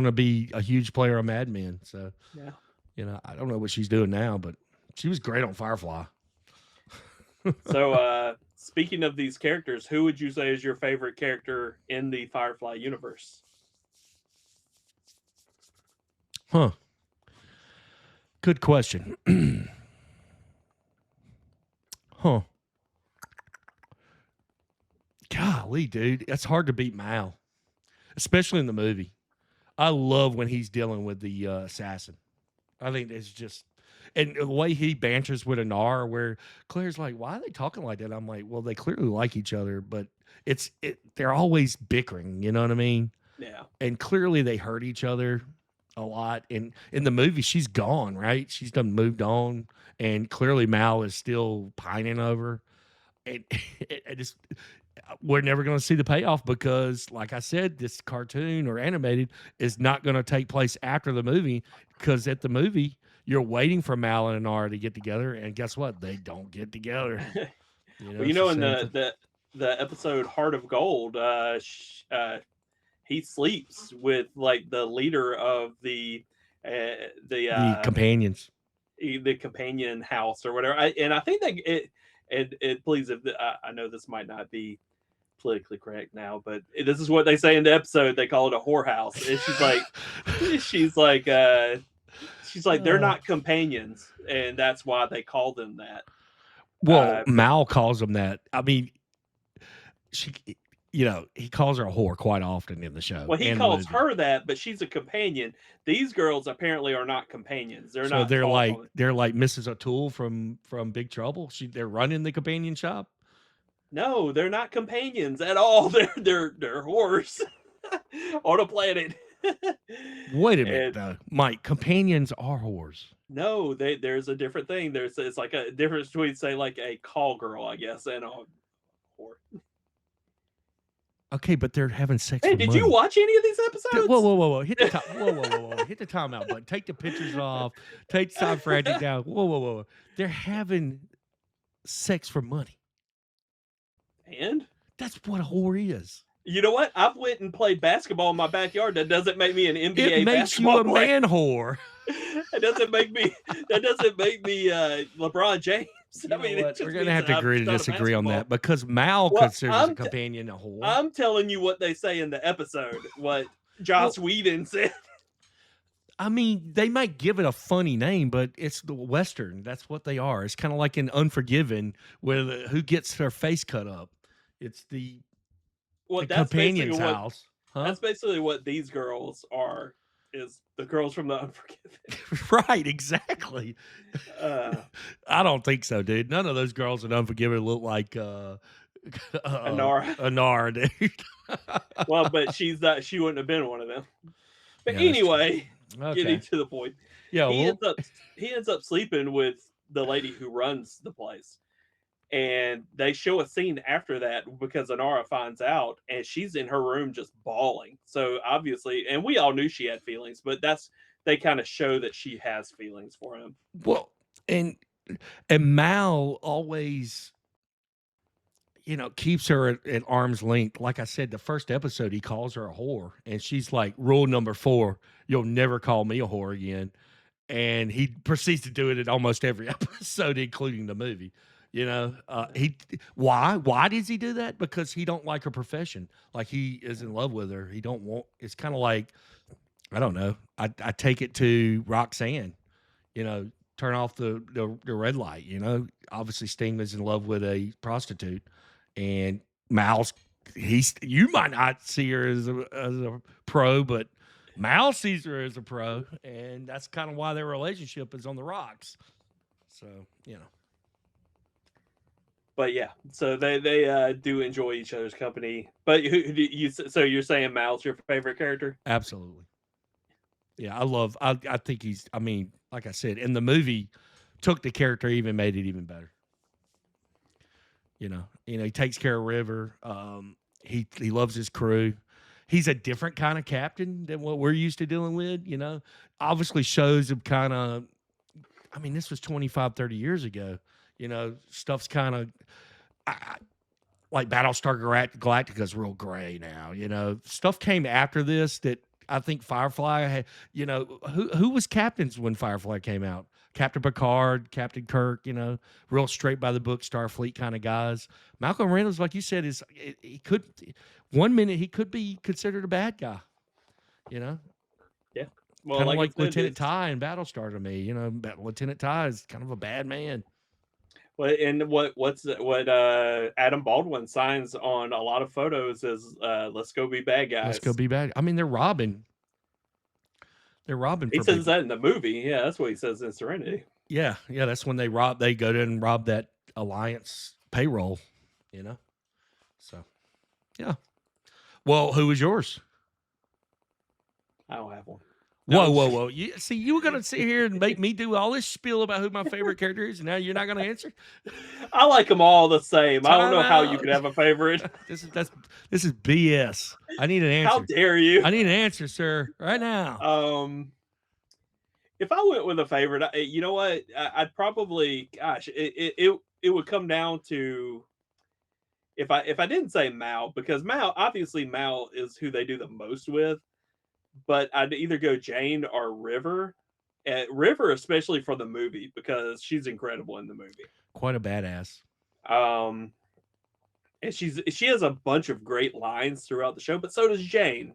to be a huge player on Mad Men. So, I don't know what she's doing now, but she was great on Firefly. So, speaking of these characters, who would you say is your favorite character in the Firefly universe? Huh. Good question. Huh. Golly, dude, that's hard to beat Mal, especially in the movie. I love when he's dealing with the assassin. I think it's just, and the way he banters with Anar, where Claire's like, "Why are they talking like that?" I'm like, "Well, they clearly like each other, but they're always bickering." You know what I mean? Yeah. And clearly they hurt each other a lot. And in the movie, she's gone, right? She's done moved on, and clearly Mal is still pining over. And we're never going to see the payoff because, like I said, this cartoon or animated is not going to take place after the movie, because at the movie, you're waiting for Mal and Anar to get together, and guess what? They don't get together. In the episode Heart of Gold, he sleeps with like the leader of the companions, the companion house or whatever. I think that it please, if I know this might not be politically correct now, but this is what they say in the episode. They call it a whorehouse. And she's like they're not companions, and that's why they call them that. Well, Mal calls them that. I mean, he calls her a whore quite often in the show. Well, he calls her that, but she's a companion. These girls apparently are not companions. They're not. They're like Mrs. O'Toole from Big Trouble. They're running the companion shop. No, they're not companions at all. They're whores on a planet. Wait a minute, though, Mike. Companions are whores. No, there's a different thing. It's like a difference between, say, like a call girl, I guess, and a whore. Okay, but they're having sex. Hey, did you watch any of these episodes? Whoa! Hit the whoa! Hit the timeout button. Take the pictures off. Take SciFrantic down. Whoa! They're having sex for money. And that's what a whore is. You know what? I've went and played basketball in my backyard. That doesn't make me an NBA It makes basketball you a player. man whore. That doesn't make me LeBron James. We're gonna have to agree to disagree on that, because Mal considers a companion a whore. I'm telling you what they say in the episode. What Joss Whedon said. I mean, they might give it a funny name, but it's the Western. That's what they are. It's kind of like in Unforgiven, where who gets their face cut up. It's the Well, that's basically companion's what house, huh? that's basically what these girls are. Is the girls from the Unforgiven? Right, exactly. Uh, I don't think so, dude. None of those girls in Unforgiven look like Anara. Anara, dude. Well, but she's not. She wouldn't have been one of them. But Yeah, that's true. anyway, getting Okay. to the point, Yeah, he well, ends up sleeping with the lady who runs the place, and they show a scene after that because Anara finds out, and she's in her room just bawling. So obviously, and we all knew she had feelings, but they kind of show that she has feelings for him. well, and and Mal always, keeps her at arm's length. Like I said, the first episode, he calls her a whore, and she's like, "Rule number 4, you'll never call me a whore again." And he proceeds to do it in almost every episode, including the movie. He why does he do that? Because he don't like her profession. Like he is in love with her. He don't want. It's kind of like, I don't know. I take it to Roxanne. Turn off the red light. Obviously Sting is in love with a prostitute, and Mal's you might not see her as a pro, but Mal sees her as a pro, and that's kind of why their relationship is on the rocks. So, But yeah, so they do enjoy each other's company. But so you're saying Mal's your favorite character? absolutely. Yeah, I think I mean, like I said, in the movie, took the character, even made it even better. He takes care of River. He loves his crew. He's a different kind of captain than what we're used to dealing with. Obviously shows him kind of. I mean, this was 25, 30 years ago. Stuff's kind of like Battlestar Galactica is real gray now. Stuff came after this that I think Firefly had. Who was captains when Firefly came out? Captain Picard, Captain Kirk. Real straight by the book Starfleet kind of guys. Malcolm Reynolds, like you said, he could 1 minute he could be considered a bad guy. Yeah. Well, Kind of like I said, Lieutenant Ty in Battlestar to me. Lieutenant Ty is kind of a bad man. Well, and what Adam Baldwin signs on a lot of photos is "Let's go be bad guys." Let's go be bad. I mean, they're robbing. He says that in the movie. Yeah, that's what he says in Serenity. Yeah, that's when they rob. They go to and rob that Alliance payroll. So yeah. Well, who was yours? I don't have one. No, Whoa! You were gonna sit here and make me do all this spiel about who my favorite character is, and now you're not gonna answer. I like them all the same. I don't know how you out. could have a favorite. This is BS. I need an answer. How dare you? I need an answer, sir, right now. If I went with a favorite, you know what? I'd probably, gosh, it would come down to if I didn't say Mal, because Mal is who they do the most with. But I'd either go Jayne or River. River, especially for the movie, because she's incredible in the movie. Quite a badass. And she has a bunch of great lines throughout the show, but so does Jayne.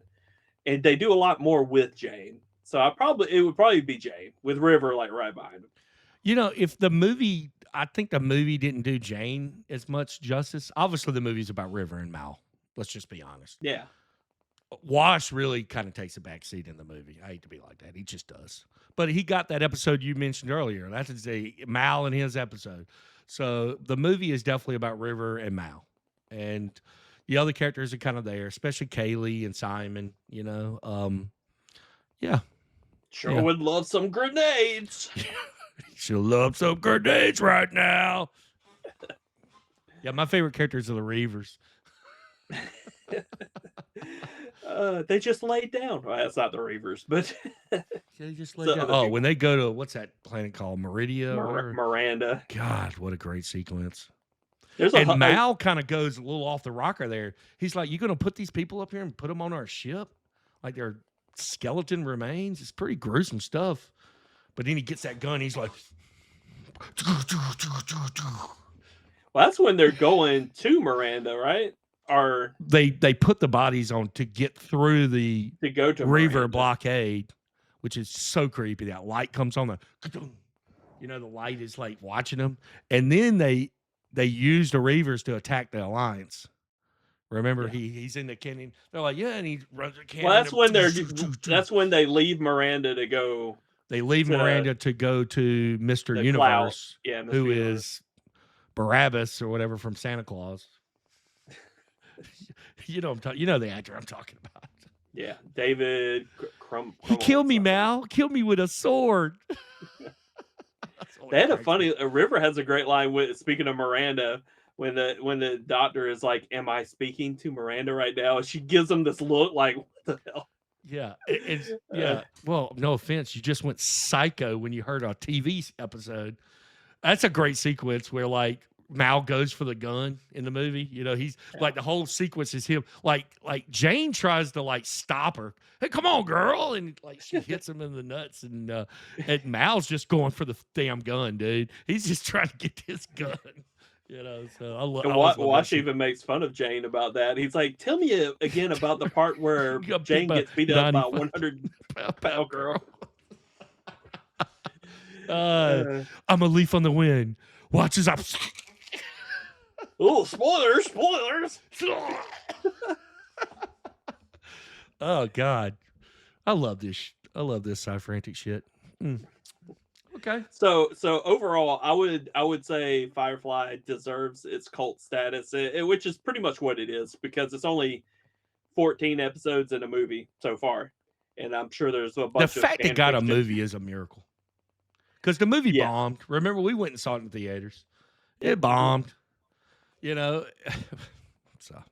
And they do a lot more with Jayne. So it would probably be Jayne with River like right behind him. If I think the movie didn't do Jayne as much justice. Obviously, the movie's about River and Mal. Let's just be honest. Yeah. Wash really kind of takes a back seat in the movie. I hate to be like that. He just does. But he got that episode you mentioned earlier. That's Mal and his episode. So the movie is definitely about River and Mal. And the other characters are kind of there, especially Kaylee and Simon, yeah. Sure would love some grenades. She'll love some grenades right now. Yeah, my favorite characters are the Reavers. They just laid down. Well, that's not the Reavers, but they just laid down. Oh, when they go to what's that planet called? Meridia? Miranda. God, what a great sequence. And Mal kind of goes a little off the rocker there. He's like, "You going to put these people up here and put them on our ship? Like they're skeleton remains? It's pretty gruesome stuff." But then he gets that gun. He's like, well, that's when they're going to Miranda, right? Or they put the bodies on to get through to go to Reaver Miranda. blockade, which is so creepy. That light comes on, the light is like watching them, and then they use the Reavers to attack the Alliance. Remember, he's in the canyon. They're like, yeah, and he runs the canyon. Well, that's when they leave Miranda to go. They leave Miranda to go to Mr. Universe, Mr. who Universe. is Barabbas or whatever from Santa Claus. You know, you know the actor I'm talking about. Yeah, David Crumb. He killed me, Mal. Killed me with a sword. They had a funny. River has a great line with, speaking of Miranda, when the doctor is like, "Am I speaking to Miranda right now?" And she gives him this look like, "What the hell?" Yeah, yeah. Well, no offense, you just went psycho when you heard a TV episode. That's a great sequence where like Mal goes for the gun in the movie. You know, he's like the whole sequence is him. Like Jayne tries to like stop her. Hey, come on, girl, and like she hits him in the nuts, and Mal's just going for the damn gun, dude. He's just trying to get this gun. You know, so I love. Wash even makes fun of Jayne about that. He's like, "Tell me again about the part where Jayne gets beat up by 100-pound girl." I'm a leaf on the wind. Watch as I. Oh, spoilers! Oh God, I love this. I love this SciFrantic shit. Okay. So overall, I would say Firefly deserves its cult status, which is pretty much what it is, because it's only 14 episodes in a movie so far, and I'm sure there's a bunch. The fact it got a movie is a miracle, because the movie bombed. Remember, we went and saw it in the theaters. It bombed. You know, so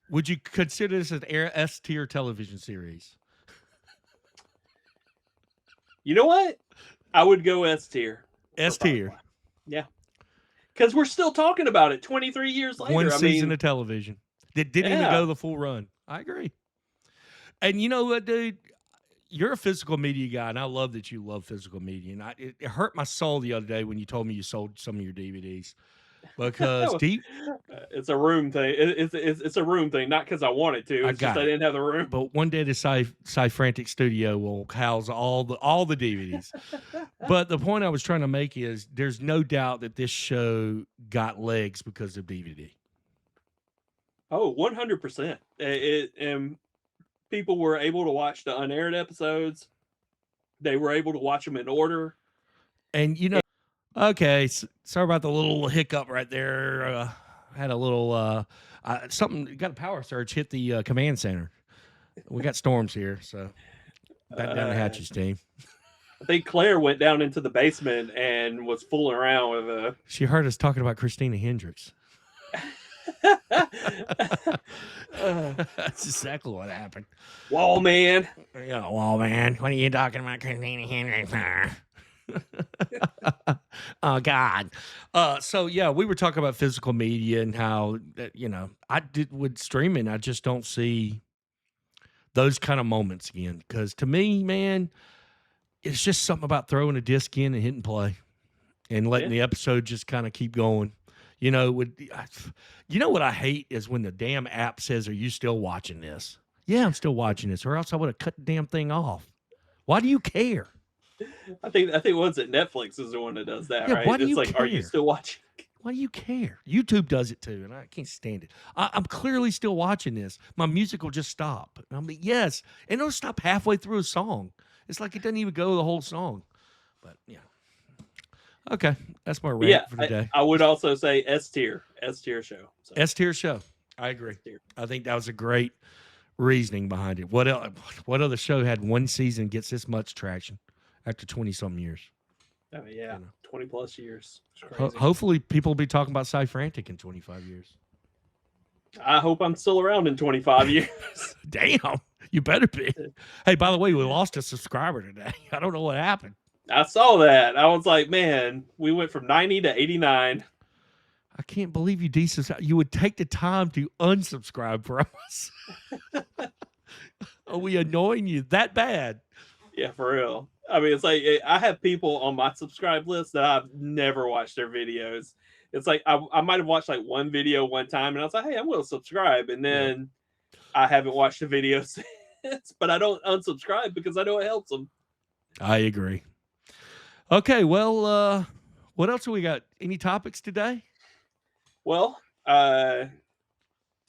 would you consider this an S tier television series? You know what? I would go S tier. S tier. Yeah. Because we're still talking about it 23 years later. One season of television. That didn't even go the full run. I agree. And you know what, dude? You're a physical media guy, and I love that you love physical media. And it hurt my soul the other day when you told me you sold some of your DVDs. Because it's a room thing. It's a room thing, not because I wanted to. It's just I didn't have the room. But one day the SciFrantic studio will house all the DVDs. But the point I was trying to make is there's no doubt that this show got legs because of DVD. Oh, 100%. And people were able to watch the unaired episodes. They were able to watch them in order. And you know. Okay, sorry about the little hiccup right there. Had a little something. Got a power surge hit the command center. We got storms here, so back down the hatches, team. I think Claire went down into the basement and was fooling around with a. She heard us talking about Christina Hendricks. That's exactly what happened. Wallman. Yeah, Wallman. What are you talking about, Christina Hendricks? Oh God. So yeah, we were talking about physical media and how I did with streaming. I just don't see those kind of moments again. Because to me, man, it's just something about throwing a disc in and hitting play and letting the episode just kind of keep going. You know, what I hate is when the damn app says, "Are you still watching this?" Yeah, I'm still watching this, or else I would have cut the damn thing off. Why do you care? I think once at Netflix is the one that does that, right? Why do you care? Are you still watching? Why do you care? YouTube does it too, and I can't stand it. I'm clearly still watching this. My music will just stop. I mean, yes, and it'll stop halfway through a song. It's like it doesn't even go the whole song. But yeah. Okay, that's my rant for today. I would also say S tier show. So. S tier show. I agree. I think that was a great reasoning behind it. What else? What other show had one season gets this much traction after 20-some years? Oh yeah, 20 plus years. Hopefully, people will be talking about SciFrantic in 25 years. I hope I'm still around in 25 years. Damn, you better be. Hey, by the way, we lost a subscriber today. I don't know what happened. I saw that. I was like, man, we went from 90 to 89. I can't believe you desubscribed. You would take the time to unsubscribe from us. Are we annoying you that bad? Yeah, for real. I mean, it's like I have people on my subscribe list that I've never watched their videos. It's like I might have watched like one video one time, and I was like, hey, I'm going to subscribe. And then I haven't watched the video since, but I don't unsubscribe because I know it helps them. I agree. Okay, well, what else have we got? Any topics today? Well,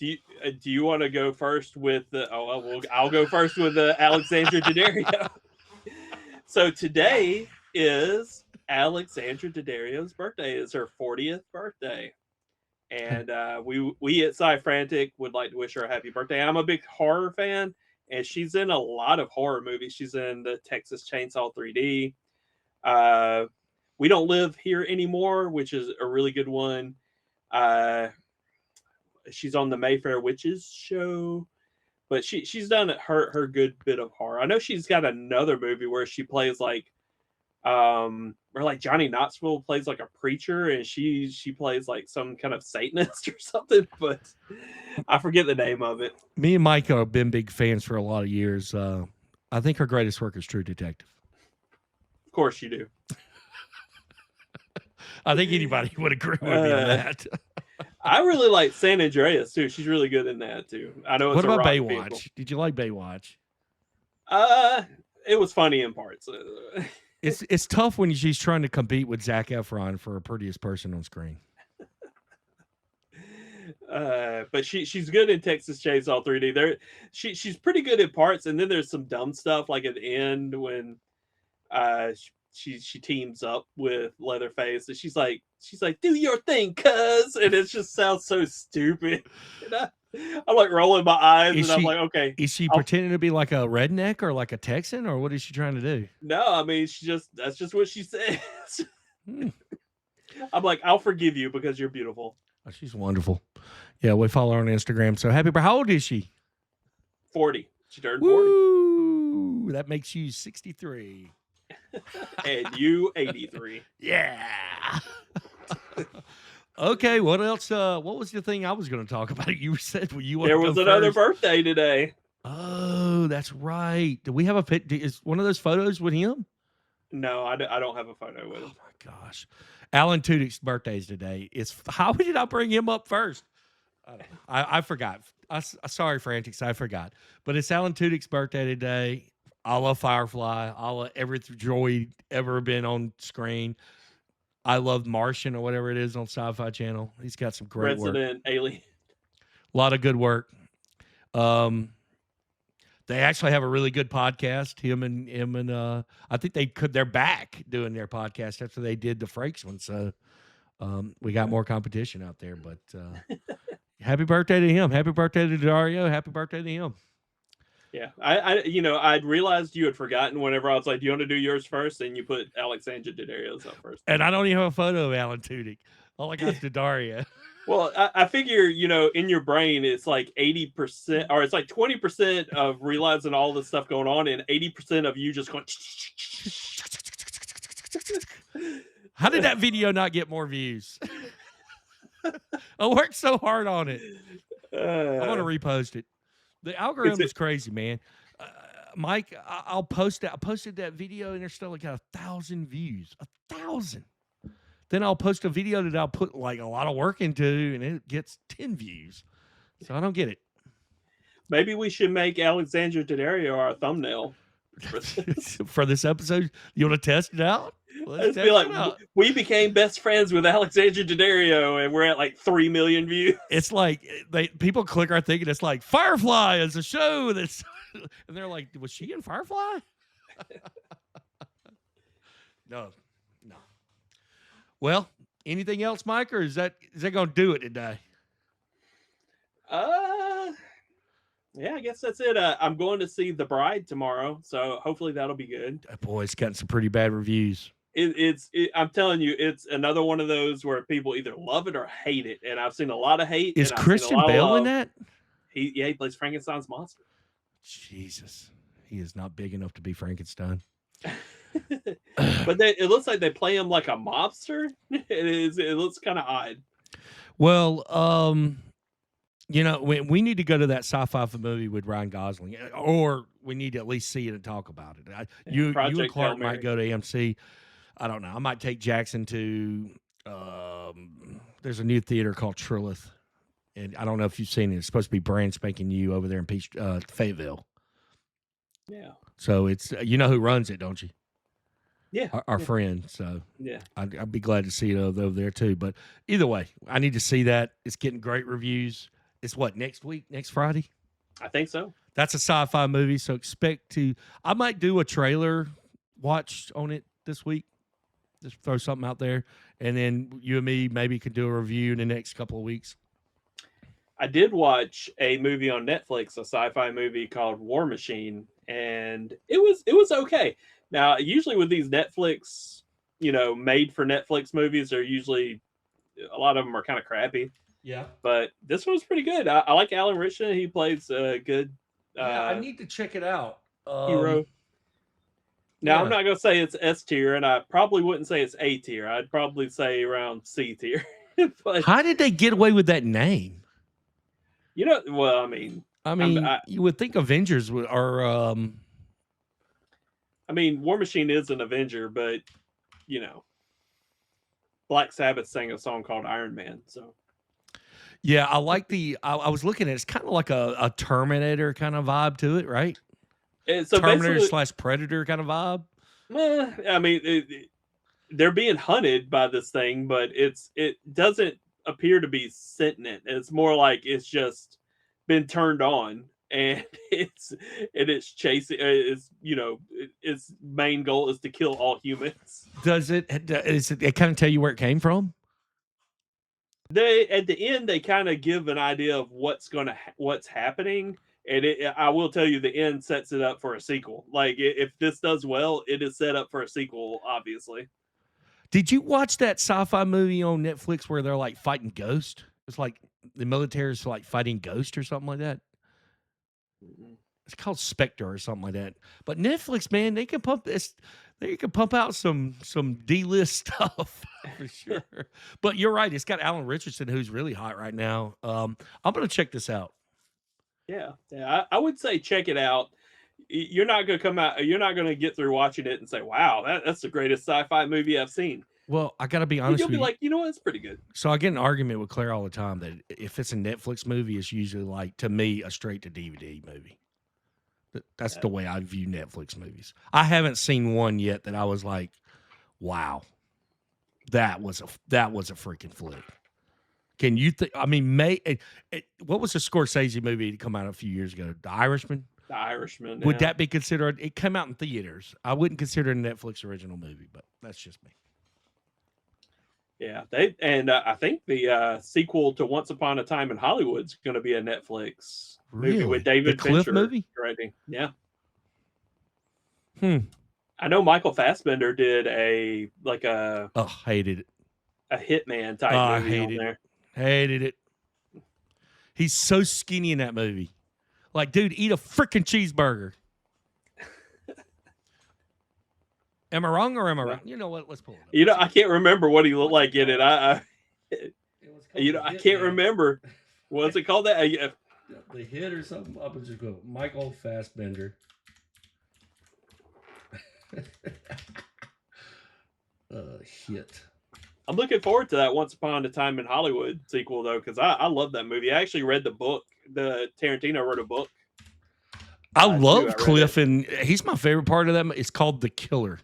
do you want to go first with the? I'll go first with Alexandra Daddario. So today is Alexandra Daddario's birthday. It's her 40th birthday, and we at SciFrantic would like to wish her a happy birthday. I'm a big horror fan, and she's in a lot of horror movies. She's in the Texas Chainsaw 3D. We Don't Live Here Anymore, which is a really good one. She's on the Mayfair Witches show, but she's done her good bit of horror. I know she's got another movie where she plays like or like Johnny Knoxville plays like a preacher, and she plays like some kind of Satanist or something, but I forget the name of it. Me and Mike have been big fans for a lot of years. I think her greatest work is True Detective. Of course you do. I think anybody would agree with me on that. I really like San Andreas too. She's really good in that too. I know. What about Baywatch? Did you like Baywatch? It was funny in parts. It's tough when she's trying to compete with Zac Efron for a prettiest person on screen. But she's good in Texas Chainsaw 3D. She's pretty good in parts, and then there's some dumb stuff like at the end when she teams up with Leatherface, and she's like, "Do your thing, cuz," and it just sounds so stupid. I'm like rolling my eyes, I'm like, okay. Is she pretending to be like a redneck or like a Texan, or what is she trying to do? No, I mean, that's just what she says. I'm like, I'll forgive you because you're beautiful. Oh, she's wonderful. Yeah, we follow her on Instagram. So happy birthday. How old is she? 40. She turned 40. Woo! That makes you 63. And you 83. Yeah. Okay, what else? What was the thing I was going to talk about? You said you there was another birthday today. Oh, that's right. Do we have a pic? Is one of those photos with him? No, I don't have a photo with him. Oh my gosh, Alan Tudyk's birthday is today. How did I bring him up first? I forgot. Sorry, Frantics, I forgot. But it's Alan Tudyk's birthday today. I love Firefly. I love every joy ever been on screen. I love Martian or whatever it is on Sci-Fi Channel. He's got some great Resident Alien. A lot of good work. They actually have a really good podcast. Him and I think they're back doing their podcast after they did the Frakes one. So we got more competition out there. But happy birthday to him. Happy birthday to Dario. Happy birthday to him. Yeah, I'd realized you had forgotten whenever I was like, "Do you want to do yours first?" And you put Alexandra Daddario's up first. And I don't even have a photo of Alan Tudyk. All I got is Dario. Well, I figure, in your brain, it's like 80%, or it's like 20% of realizing all this stuff going on, and 80% of you just going. How did that video not get more views? I worked so hard on it. I want to repost it. The algorithm is crazy, man. Mike, I'll post that. I posted that video, and there's still got 1,000 views. 1,000. Then I'll post a video that I'll put like a lot of work into, and it gets 10 views. So I don't get it. Maybe we should make Alexandra Daddario our thumbnail for this episode. You want to test it out? Let's be like, we became best friends with Alexandra Daddario, and we're at like 3 million views. It's like people click our thing, and it's like Firefly is a show that's, and they're like, was she in Firefly? No. Well, anything else, Mike, or is that going to do it today? Yeah, I guess that's it. I'm going to see The Bride tomorrow, so hopefully that'll be good. Boy, it's gotten some pretty bad reviews. I'm telling you, it's another one of those where people either love it or hate it, and I've seen a lot of hate. Is Christian Bale in that? He plays Frankenstein's monster. Jesus, he is not big enough to be Frankenstein. But it looks like they play him like a mobster. It looks kind of odd. Well, we need to go to that sci-fi movie with Ryan Gosling, or we need to at least see it and talk about it. You and Clark might go to AMC. I don't know. I might take Jackson to. There's a new theater called Trilith, and I don't know if you've seen it. It's supposed to be brand spanking new over there in Fayetteville. Yeah. So it's who runs it, don't you? Yeah, our friend. So yeah, I'd be glad to see it over there too. But either way, I need to see that. It's getting great reviews, It's what, next week, next Friday? I think so. That's a sci-fi movie, so expect to. I might do a trailer watch on it this week. Just throw something out there, and then you and me maybe could do a review in the next couple of weeks. I did watch a movie on Netflix, a sci-fi movie called War Machine, and it was okay. Now, usually with these Netflix, made for Netflix movies, they're usually a lot of them are kind of crappy. Yeah, but this one was pretty good. I like Alan Richardson. He plays a good. I need to check it out. Hero. Now, I'm not going to say it's S tier, and I probably wouldn't say it's A tier. I'd probably say around C tier. But how did they get away with that name? Well, I mean, you would think Avengers are. I mean, War Machine is an Avenger, but Black Sabbath sang a song called Iron Man, so. Yeah, I like I was looking at it. It's kind of like a Terminator kind of vibe to it, right? So Terminator / Predator kind of vibe. I mean, they're being hunted by this thing, but it doesn't appear to be sentient. It's more like it's just been turned on, and it's chasing. Its main goal is to kill all humans. Does it kind of tell you where it came from? At the end they kind of give an idea of what's happening, and I will tell you the end sets it up for a sequel. Like if this does well, it is set up for a sequel, obviously. Did you watch that sci-fi movie on Netflix where they're like fighting ghosts? It's like the military is like fighting ghosts or something like that. Mm-hmm. It's called Spectre or something like that. But Netflix, man, they can pump this. They can pump out some D-list stuff for sure. But you're right. It's got Alan Richardson, who's really hot right now. I'm going to check this out. Yeah. I would say check it out. You're not going to come out. You're not going to get through watching it and say, "Wow, that's the greatest sci-fi movie I've seen." Well, I got to be honest with you. You'll be like, you know what? It's pretty good. So I get an argument with Claire all the time that if it's a Netflix movie, it's usually like, to me, a straight-to-DVD movie. That's the way I view Netflix movies. I haven't seen one yet that I was like, "Wow, that was a freaking flick." Can you think? I mean, what was the Scorsese movie to come out a few years ago? The Irishman. The Irishman. Would that be considered? It came out in theaters. I wouldn't consider it a Netflix original movie, but that's just me. Yeah, I think the sequel to Once Upon a Time in Hollywood is going to be a Netflix movie with David Fincher movie directing. Yeah. I know Michael Fassbender did hated it. A Hitman type movie on there. Hated it. He's so skinny in that movie. Like, dude, eat a freaking cheeseburger. Am I wrong or am I right? You know what? Let's pull it up. I can't remember what he looked like in it. I can't remember. What's it called? That The Hit or something? I'll just go Michael Fassbender. Shit. I'm looking forward to that Once Upon a Time in Hollywood sequel though, because I love that movie. I actually read the book. Tarantino wrote a book. I love Cliff, and he's my favorite part of that. It's called The Killer.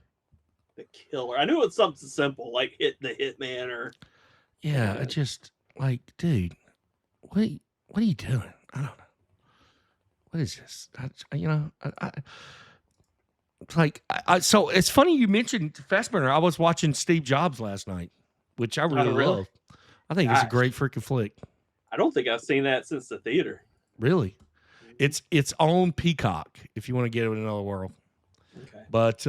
The Killer. I knew it was something simple like the Hitman or. Yeah, just like, dude, what are you doing? I don't know. What is this? It's like, so it's funny you mentioned Fassbender. I was watching Steve Jobs last night, which I really love. I think it's a great freaking flick. I don't think I've seen that since the theater. Really? It's on Peacock if you want to get it in another world. Okay. But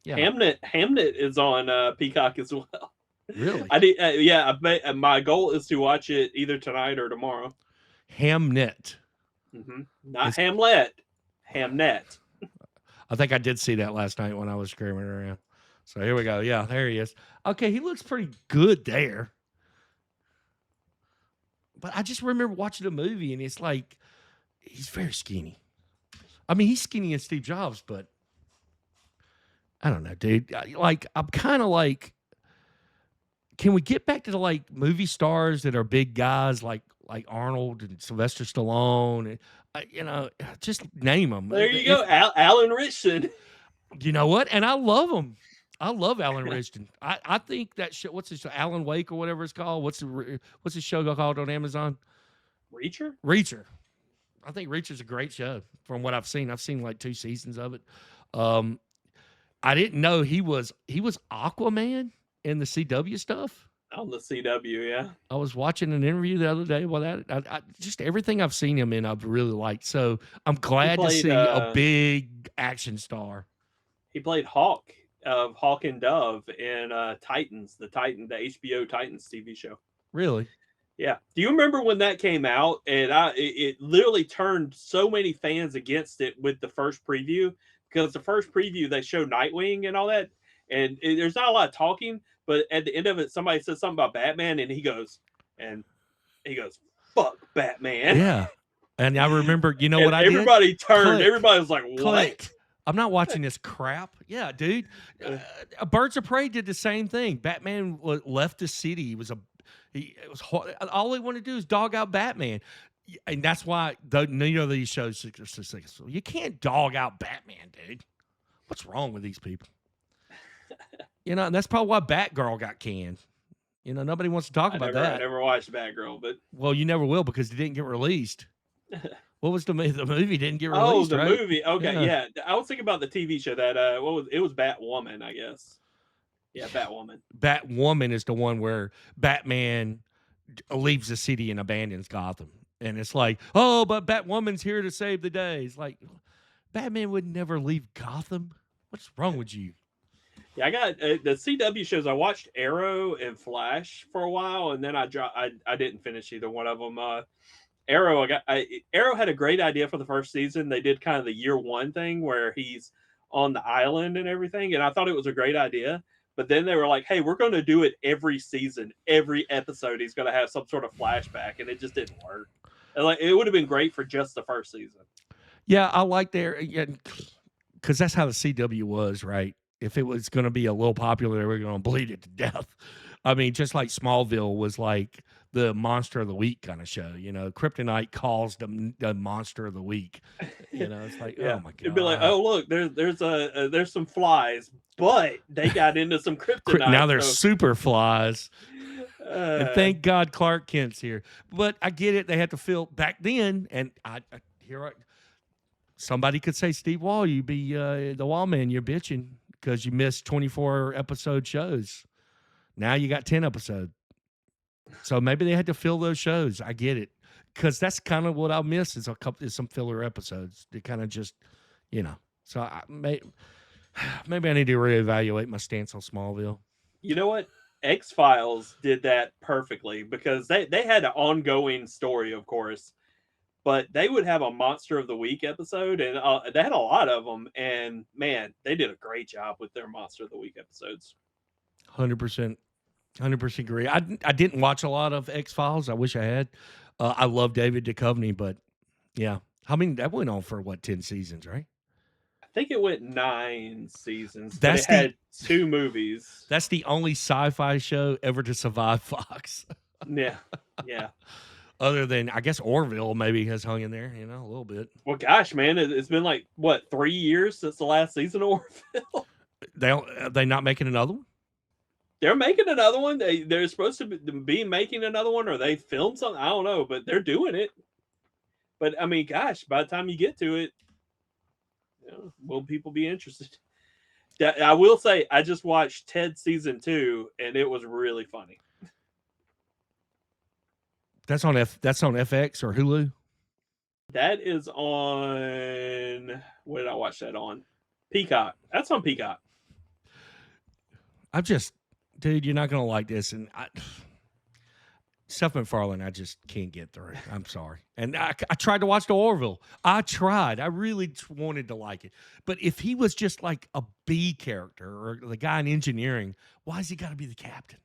yeah. Hamnet is on Peacock as well. Really? My goal is to watch it either tonight or tomorrow. Hamnet. Mm-hmm. Not Hamlet. Hamnet. I think I did see that last night when I was screaming around. So here we go. Yeah, there he is. Okay, he looks pretty good there. But I just remember watching the movie, and it's like, he's very skinny. I mean, he's skinny as Steve Jobs, but I don't know, dude. Like, I'm kind of like, can we get back to the movie stars that are big guys like Arnold and Sylvester Stallone? And, just name them. There you go, Alan Richardson. You know what? And I love him. I love Alan Richardson. I think that show, what's his show, Alan Wake or whatever it's called? What's his show called on Amazon? Reacher? Reacher. I think Reacher's a great show from what I've seen. I've seen like 2 seasons of it. I didn't know he was Aquaman in the CW stuff. On the CW, yeah. I was watching an interview the other day with that. I just everything I've seen him in, I've really liked. So I'm glad to see a big action star. He played Hawk of Hawk and Dove in Titans, the HBO Titans TV show. Really? Yeah. Do you remember when that came out? And it literally turned so many fans against it with the first preview, because the first preview they show Nightwing and all that, and there's not a lot of talking, but at the end of it, somebody says something about Batman, and he goes, "Fuck Batman." Yeah. And I remember, you know what I did? Everybody turned. Everybody was like, "What?" Click. I'm not watching this crap. Yeah, dude. Birds of Prey did the same thing. Batman left the city. It was all they wanted to do is dog out Batman, and that's why these shows are successful. You can't dog out Batman, dude. What's wrong with these people? And that's probably why Batgirl got canned. Nobody wants to talk about that. I never watched Batgirl, but you never will because it didn't get released. What was the movie? Didn't get released. Oh, the right? movie. Okay, yeah. I was thinking about the TV show that it was Batwoman, I guess. Yeah, Batwoman. Batwoman is the one where Batman leaves the city and abandons Gotham. And it's like, oh, but Batwoman's here to save the day. It's like, Batman would never leave Gotham. What's wrong with you? Yeah, I got the CW shows. I watched Arrow and Flash for a while, and then I didn't finish either one of them. Arrow had a great idea for the first season. They did kind of the year one thing where he's on the island and everything, and I thought it was a great idea. But then they were like, hey, we're going to do it every season. Every episode, he's going to have some sort of flashback. And it just didn't work. It would have been great for just the first season. Yeah, I like because that's how the CW was, right? If it was going to be a little popular, they were going to bleed it to death. I mean, just like Smallville was like the Monster of the Week kind of show. Kryptonite calls the Monster of the Week. It's like, yeah. Oh my god! It'd be like, oh look, there's some flies, but they got into some kryptonite. Now there's super flies. And thank God Clark Kent's here. But I get it; they had to fill back then, and somebody could say, Steve Wall, you be the Wallman, you're bitching because you missed 24 episode shows. Now you got 10 episodes. So maybe they had to fill those shows. I get it. Because that's kind of what I'll miss is some filler episodes. They kind of just, So maybe I need to reevaluate my stance on Smallville. You know what? X-Files did that perfectly because they had an ongoing story, of course. But they would have a Monster of the Week episode, and they had a lot of them. And, man, they did a great job with their Monster of the Week episodes. 100%. 100% agree. I didn't watch a lot of X-Files. I wish I had. I love David Duchovny, but yeah. That went on for 10 seasons, right? I think it went 9 seasons. It had 2 movies. That's the only sci-fi show ever to survive Fox. Yeah. Other than, I guess, Orville maybe has hung in there, a little bit. Well, gosh, man, it's been 3 years since the last season of Orville? Are they not making another one? They're making another one. They're supposed to be making another one, or they filmed something. I don't know, but they're doing it. But I mean, gosh, by the time you get to it, will people be interested? I will say, I just watched Ted season 2, and it was really funny. That's on FX or Hulu. That is on. What did I watch that on? Peacock. That's on Peacock. Dude, you're not going to like this. And Seth MacFarlane, I just can't get through. I'm sorry. And I tried to watch the Orville. I tried. I really wanted to like it. But if he was just like a B character or the guy in engineering, why has he got to be the captain?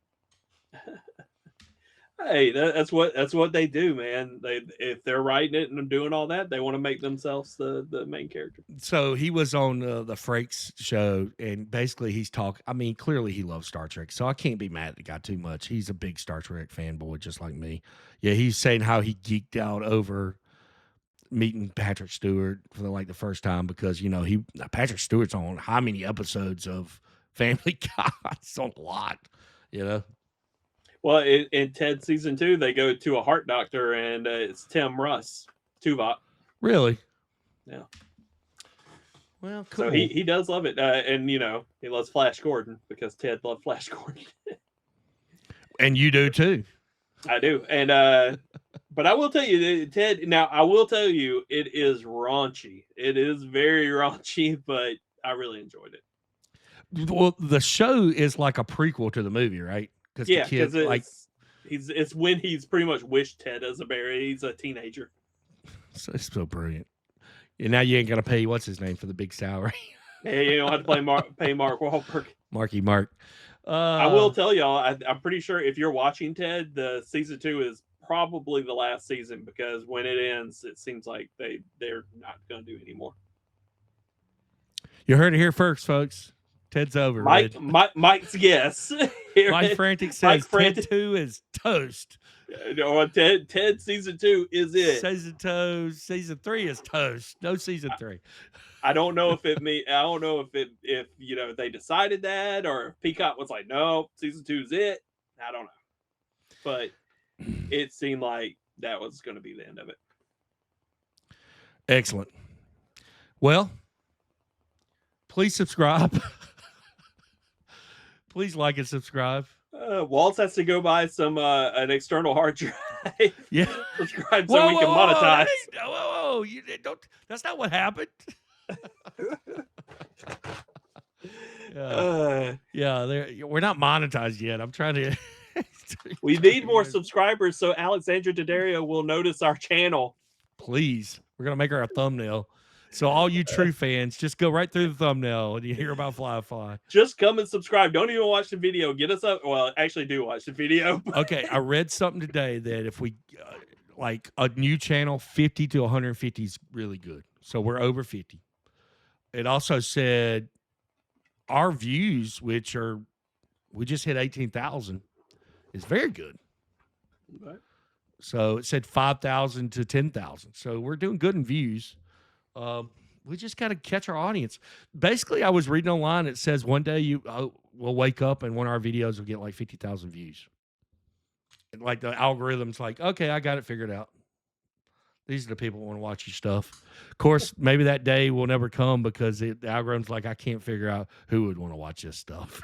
Hey, that's what they do, man. If they're writing it and doing all that, they want to make themselves the main character. So he was on the Frakes show, and basically he's talking. I mean, clearly he loves Star Trek, so I can't be mad at the guy too much. He's a big Star Trek fanboy, just like me. Yeah, he's saying how he geeked out over meeting Patrick Stewart for the first time because Patrick Stewart's on how many episodes of Family Guy? It's on a lot, Well, in Ted season 2, they go to a heart doctor, and it's Tim Russ, Tuvok. Really? Yeah. Well, cool. So he does love it, and he loves Flash Gordon because Ted loved Flash Gordon. And you do too. I do, and but I will tell you, Ted. Now I will tell you, it is raunchy. It is very raunchy, but I really enjoyed it. Well, the show is like a prequel to the movie, right? Because the kid, it's when he's pretty much wished Ted as a bear. He's a teenager. So it's so brilliant. And now you ain't gonna pay what's his name for the big salary. Hey, you don't have to pay Mark Wahlberg. Marky Mark. I will tell y'all, I'm pretty sure if you're watching Ted, the season 2 is probably the last season, because when it ends, it seems like they're not going to do anymore. You heard it here first, folks. Ted's over. Mike's guess. Mike Frantic says Ted 2 is toast. No, Ted season 2 is it. Season 3 is toast. No season 3. I don't know if if they decided that, or if Peacock was like, no, season 2 is it. I don't know, but it seemed like that was going to be the end of it. Excellent. Well, please subscribe. Please like and subscribe. Waltz has to go buy some an external hard drive. Yeah, subscribe so we can monetize. Whoa! You don't. That's not what happened. We're not monetized yet. I'm trying to. We need more subscribers so Alexandra Daddario will notice our channel. Please, we're gonna make her a thumbnail. So all you true fans, just go right through the thumbnail and you hear about Firefly. Just come and subscribe. Don't even watch the video. Get us up. Well, actually do watch the video. Okay, I read something today that if we like a new channel, 50 to 150 is really good. So we're over 50. It also said our views, we just hit 18,000, is very good. Okay. So it said 5,000 to 10,000. So we're doing good in views. We just got to catch our audience. Basically, I was reading online. It says one day we'll wake up and one of our videos will get like 50,000 views. And like the algorithm's like, okay, I got it figured out. These are the people who want to watch your stuff. Of course, maybe that day will never come because the algorithm's like, I can't figure out who would want to watch this stuff.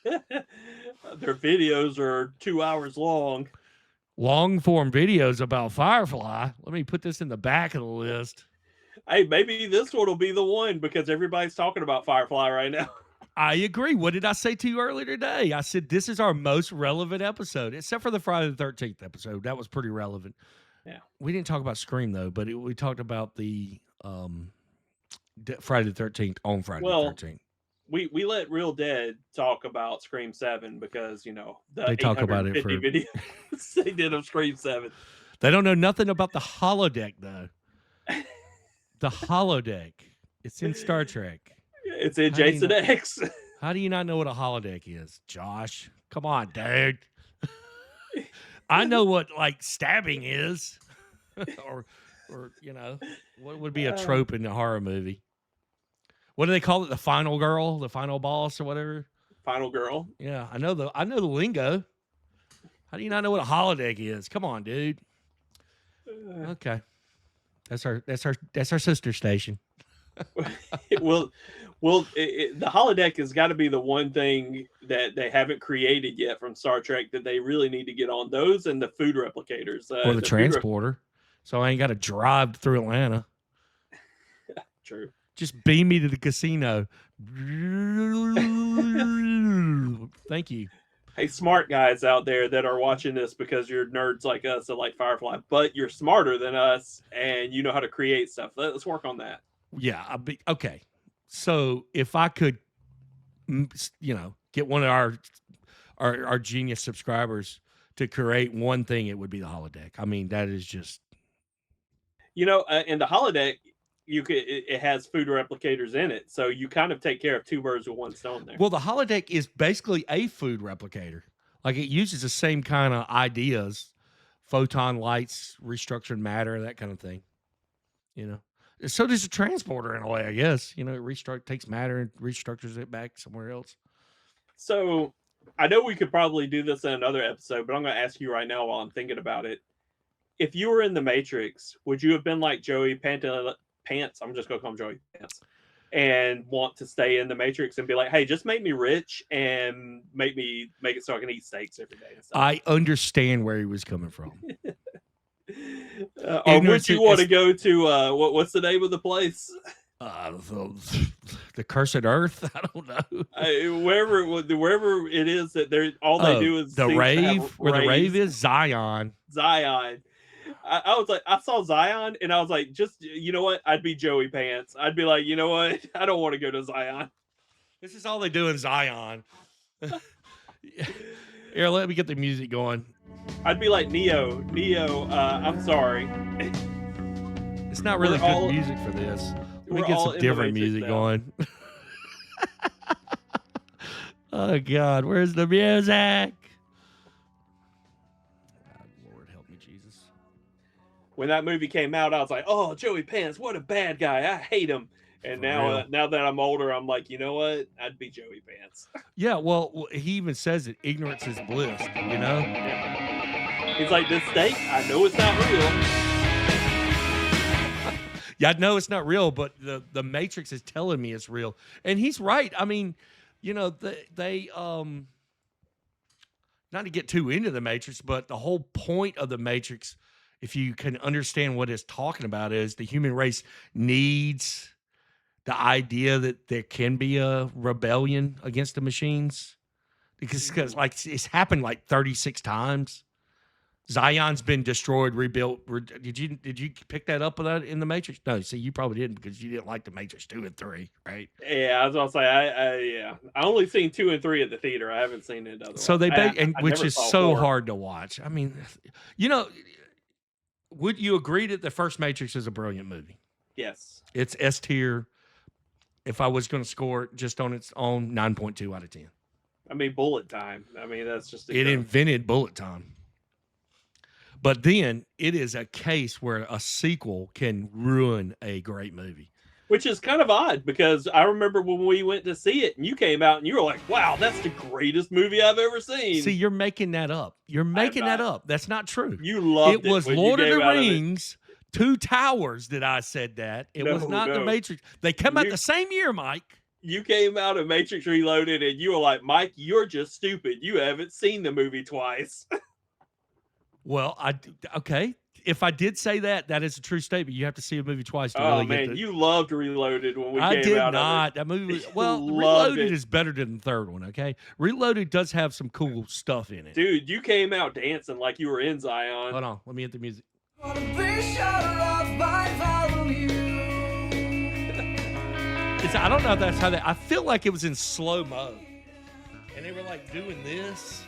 Their videos are 2 hours long. Long form videos about Firefly. Let me put this in the back of the list. Hey, maybe this one will be the one because everybody's talking about Firefly right now. I agree. What did I say to you earlier today? I said this is our most relevant episode, except for the Friday the 13th episode. That was pretty relevant. Yeah. We didn't talk about Scream, though, but we talked about the Friday the 13th on Friday the 13th. We let Real Dead talk about Scream 7 because, they talk about it for videos they did of Scream 7. They don't know nothing about the holodeck, though. The holodeck. It's in Star Trek. It's in Jason X. How do you not know what a holodeck is, Josh? Come on, dude. I know what like stabbing is, or what would be a trope in a horror movie? What do they call it? The final girl, the final boss, or whatever. Final girl. Yeah, I know the lingo. How do you not know what a holodeck is? Come on, dude. Okay. That's our sister station. the holodeck has got to be the one thing that they haven't created yet from Star Trek that they really need to get on. Those and the food replicators. Or the transporter. So I ain't got to drive through Atlanta. True. Just beam me to the casino. Thank you. Hey, smart guys out there that are watching this because you're nerds like us that like Firefly, but you're smarter than us and you know how to create stuff. Let's work on that. Yeah. Okay. So if I could, get one of our genius subscribers to create one thing, it would be the holodeck. I mean, that is just. In the holodeck, it has food replicators in it, so you kind of take care of two birds with one stone there. Well, the holodeck is basically a food replicator. Like it uses the same kind of ideas, photon lights, restructured matter, that kind of thing. So does a transporter in a way, I guess. It takes matter and restructures it back somewhere else. So I know we could probably do this in another episode, but I'm going to ask you right now while I'm thinking about it. If you were in the Matrix, would you have been like Joey Pants? I'm just going to call him Joey Pants. And want to stay in the Matrix and be like, hey, just make me rich and make it so I can eat steaks every day. I understand where he was coming from. Or would you want to go to what's the name of the place? The Cursed Earth. I don't know. Wherever it is that they do is the rave. Where the rave is Zion. I was like, I saw Zion and I was like, just, you know what? I'd be Joey Pants. I'd be like, you know what? I don't want to go to Zion. This is all they do in Zion. Here, let me get the music going. I'd be like Neo, I'm sorry. It's not really good music for this. Let me get some different music going. Oh, God. Where's the music? When that movie came out, I was like, oh, Joey Pants, what a bad guy. I hate him. And now that I'm older, I'm like, you know what? I'd be Joey Pants. Yeah, well, he even says it. Ignorance is bliss, you know? Yeah. He's like, this steak, I know it's not real. Yeah, I know it's not real, but the Matrix is telling me it's real. And he's right. I mean, you know, they not to get too into the Matrix, but the whole point of the Matrix, if you can understand what it's talking about, is the human race needs the idea that there can be a rebellion against the machines, because like it's happened like 36 times. Zion's been destroyed, rebuilt. Did you pick that up in the Matrix? No, see, you probably didn't because you didn't like the Matrix 2 and 3, right? Yeah, I was gonna say, I only seen 2 and 3 at the theater. I haven't seen it otherwise. So which is so hard to watch. I mean, you know. Would you agree that the first Matrix is a brilliant movie? Yes. It's S tier. If I was going to score it just on its own, 9.2 out of 10. I mean, bullet time. I mean, that's just... It invented bullet time. But then it is a case where a sequel can ruin a great movie. Which is kind of odd because I remember when we went to see it and you came out and you were like, wow, that's the greatest movie I've ever seen. See, you're making that up. You're making that up. That's not true. You loved it. It was Lord of the Rings, Two Towers that I said that. It was not the Matrix. They come out the same year, Mike. You came out of Matrix Reloaded and you were like, Mike, you're just stupid. You haven't seen the movie twice. Well, okay. If I did say that, that is a true statement. You have to see a movie twice to really get it. You loved Reloaded when we came out. I did not. That movie was, Reloaded is better than the third one, okay? Reloaded does have some cool stuff in it. Dude, you came out dancing like you were in Zion. Hold on. Let me hit the music. I don't know if that's how I feel like it was in slow mo. And they were like doing this.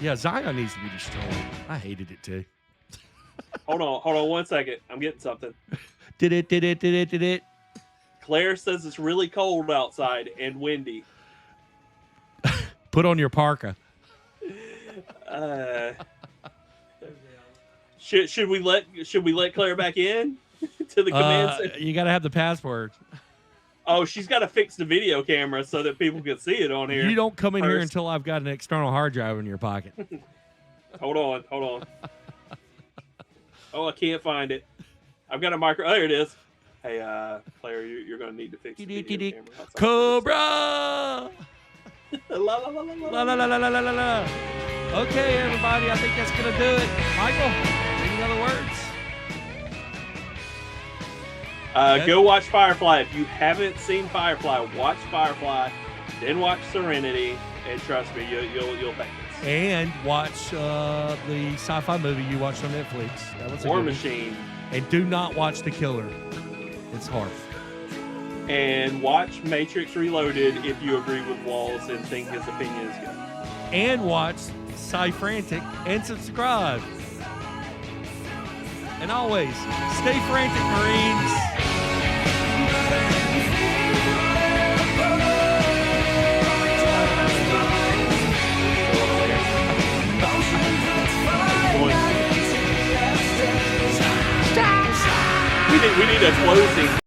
Yeah, Zion needs to be destroyed. I hated it too. Hold on 1 second. I'm getting something. Did it. Claire says it's really cold outside and windy. Put on your parka. Should we let Claire back in to the command center? You got to have the password. Oh, she's got to fix the video camera so that people can see it on here. You don't come in here until I've got an external hard drive in your pocket. Hold on. Oh, I can't find it. I've got a micro. Oh, there it is. Hey, Claire, you're going to need to fix the video camera. Cobra! La la la la la la la la la la la. Okay, everybody, I think that's going to do it. Michael, any other words? Go watch Firefly. If you haven't seen Firefly, watch Firefly, then watch Serenity, and trust me, you'll thank us. And watch the sci-fi movie you watched on Netflix. That was War Machine. And do not watch The Killer. It's hard. And watch Matrix Reloaded if you agree with Walls and think his opinion is good. And watch SciFrantic and subscribe. And always, stay frantic, Marines. We need a closing.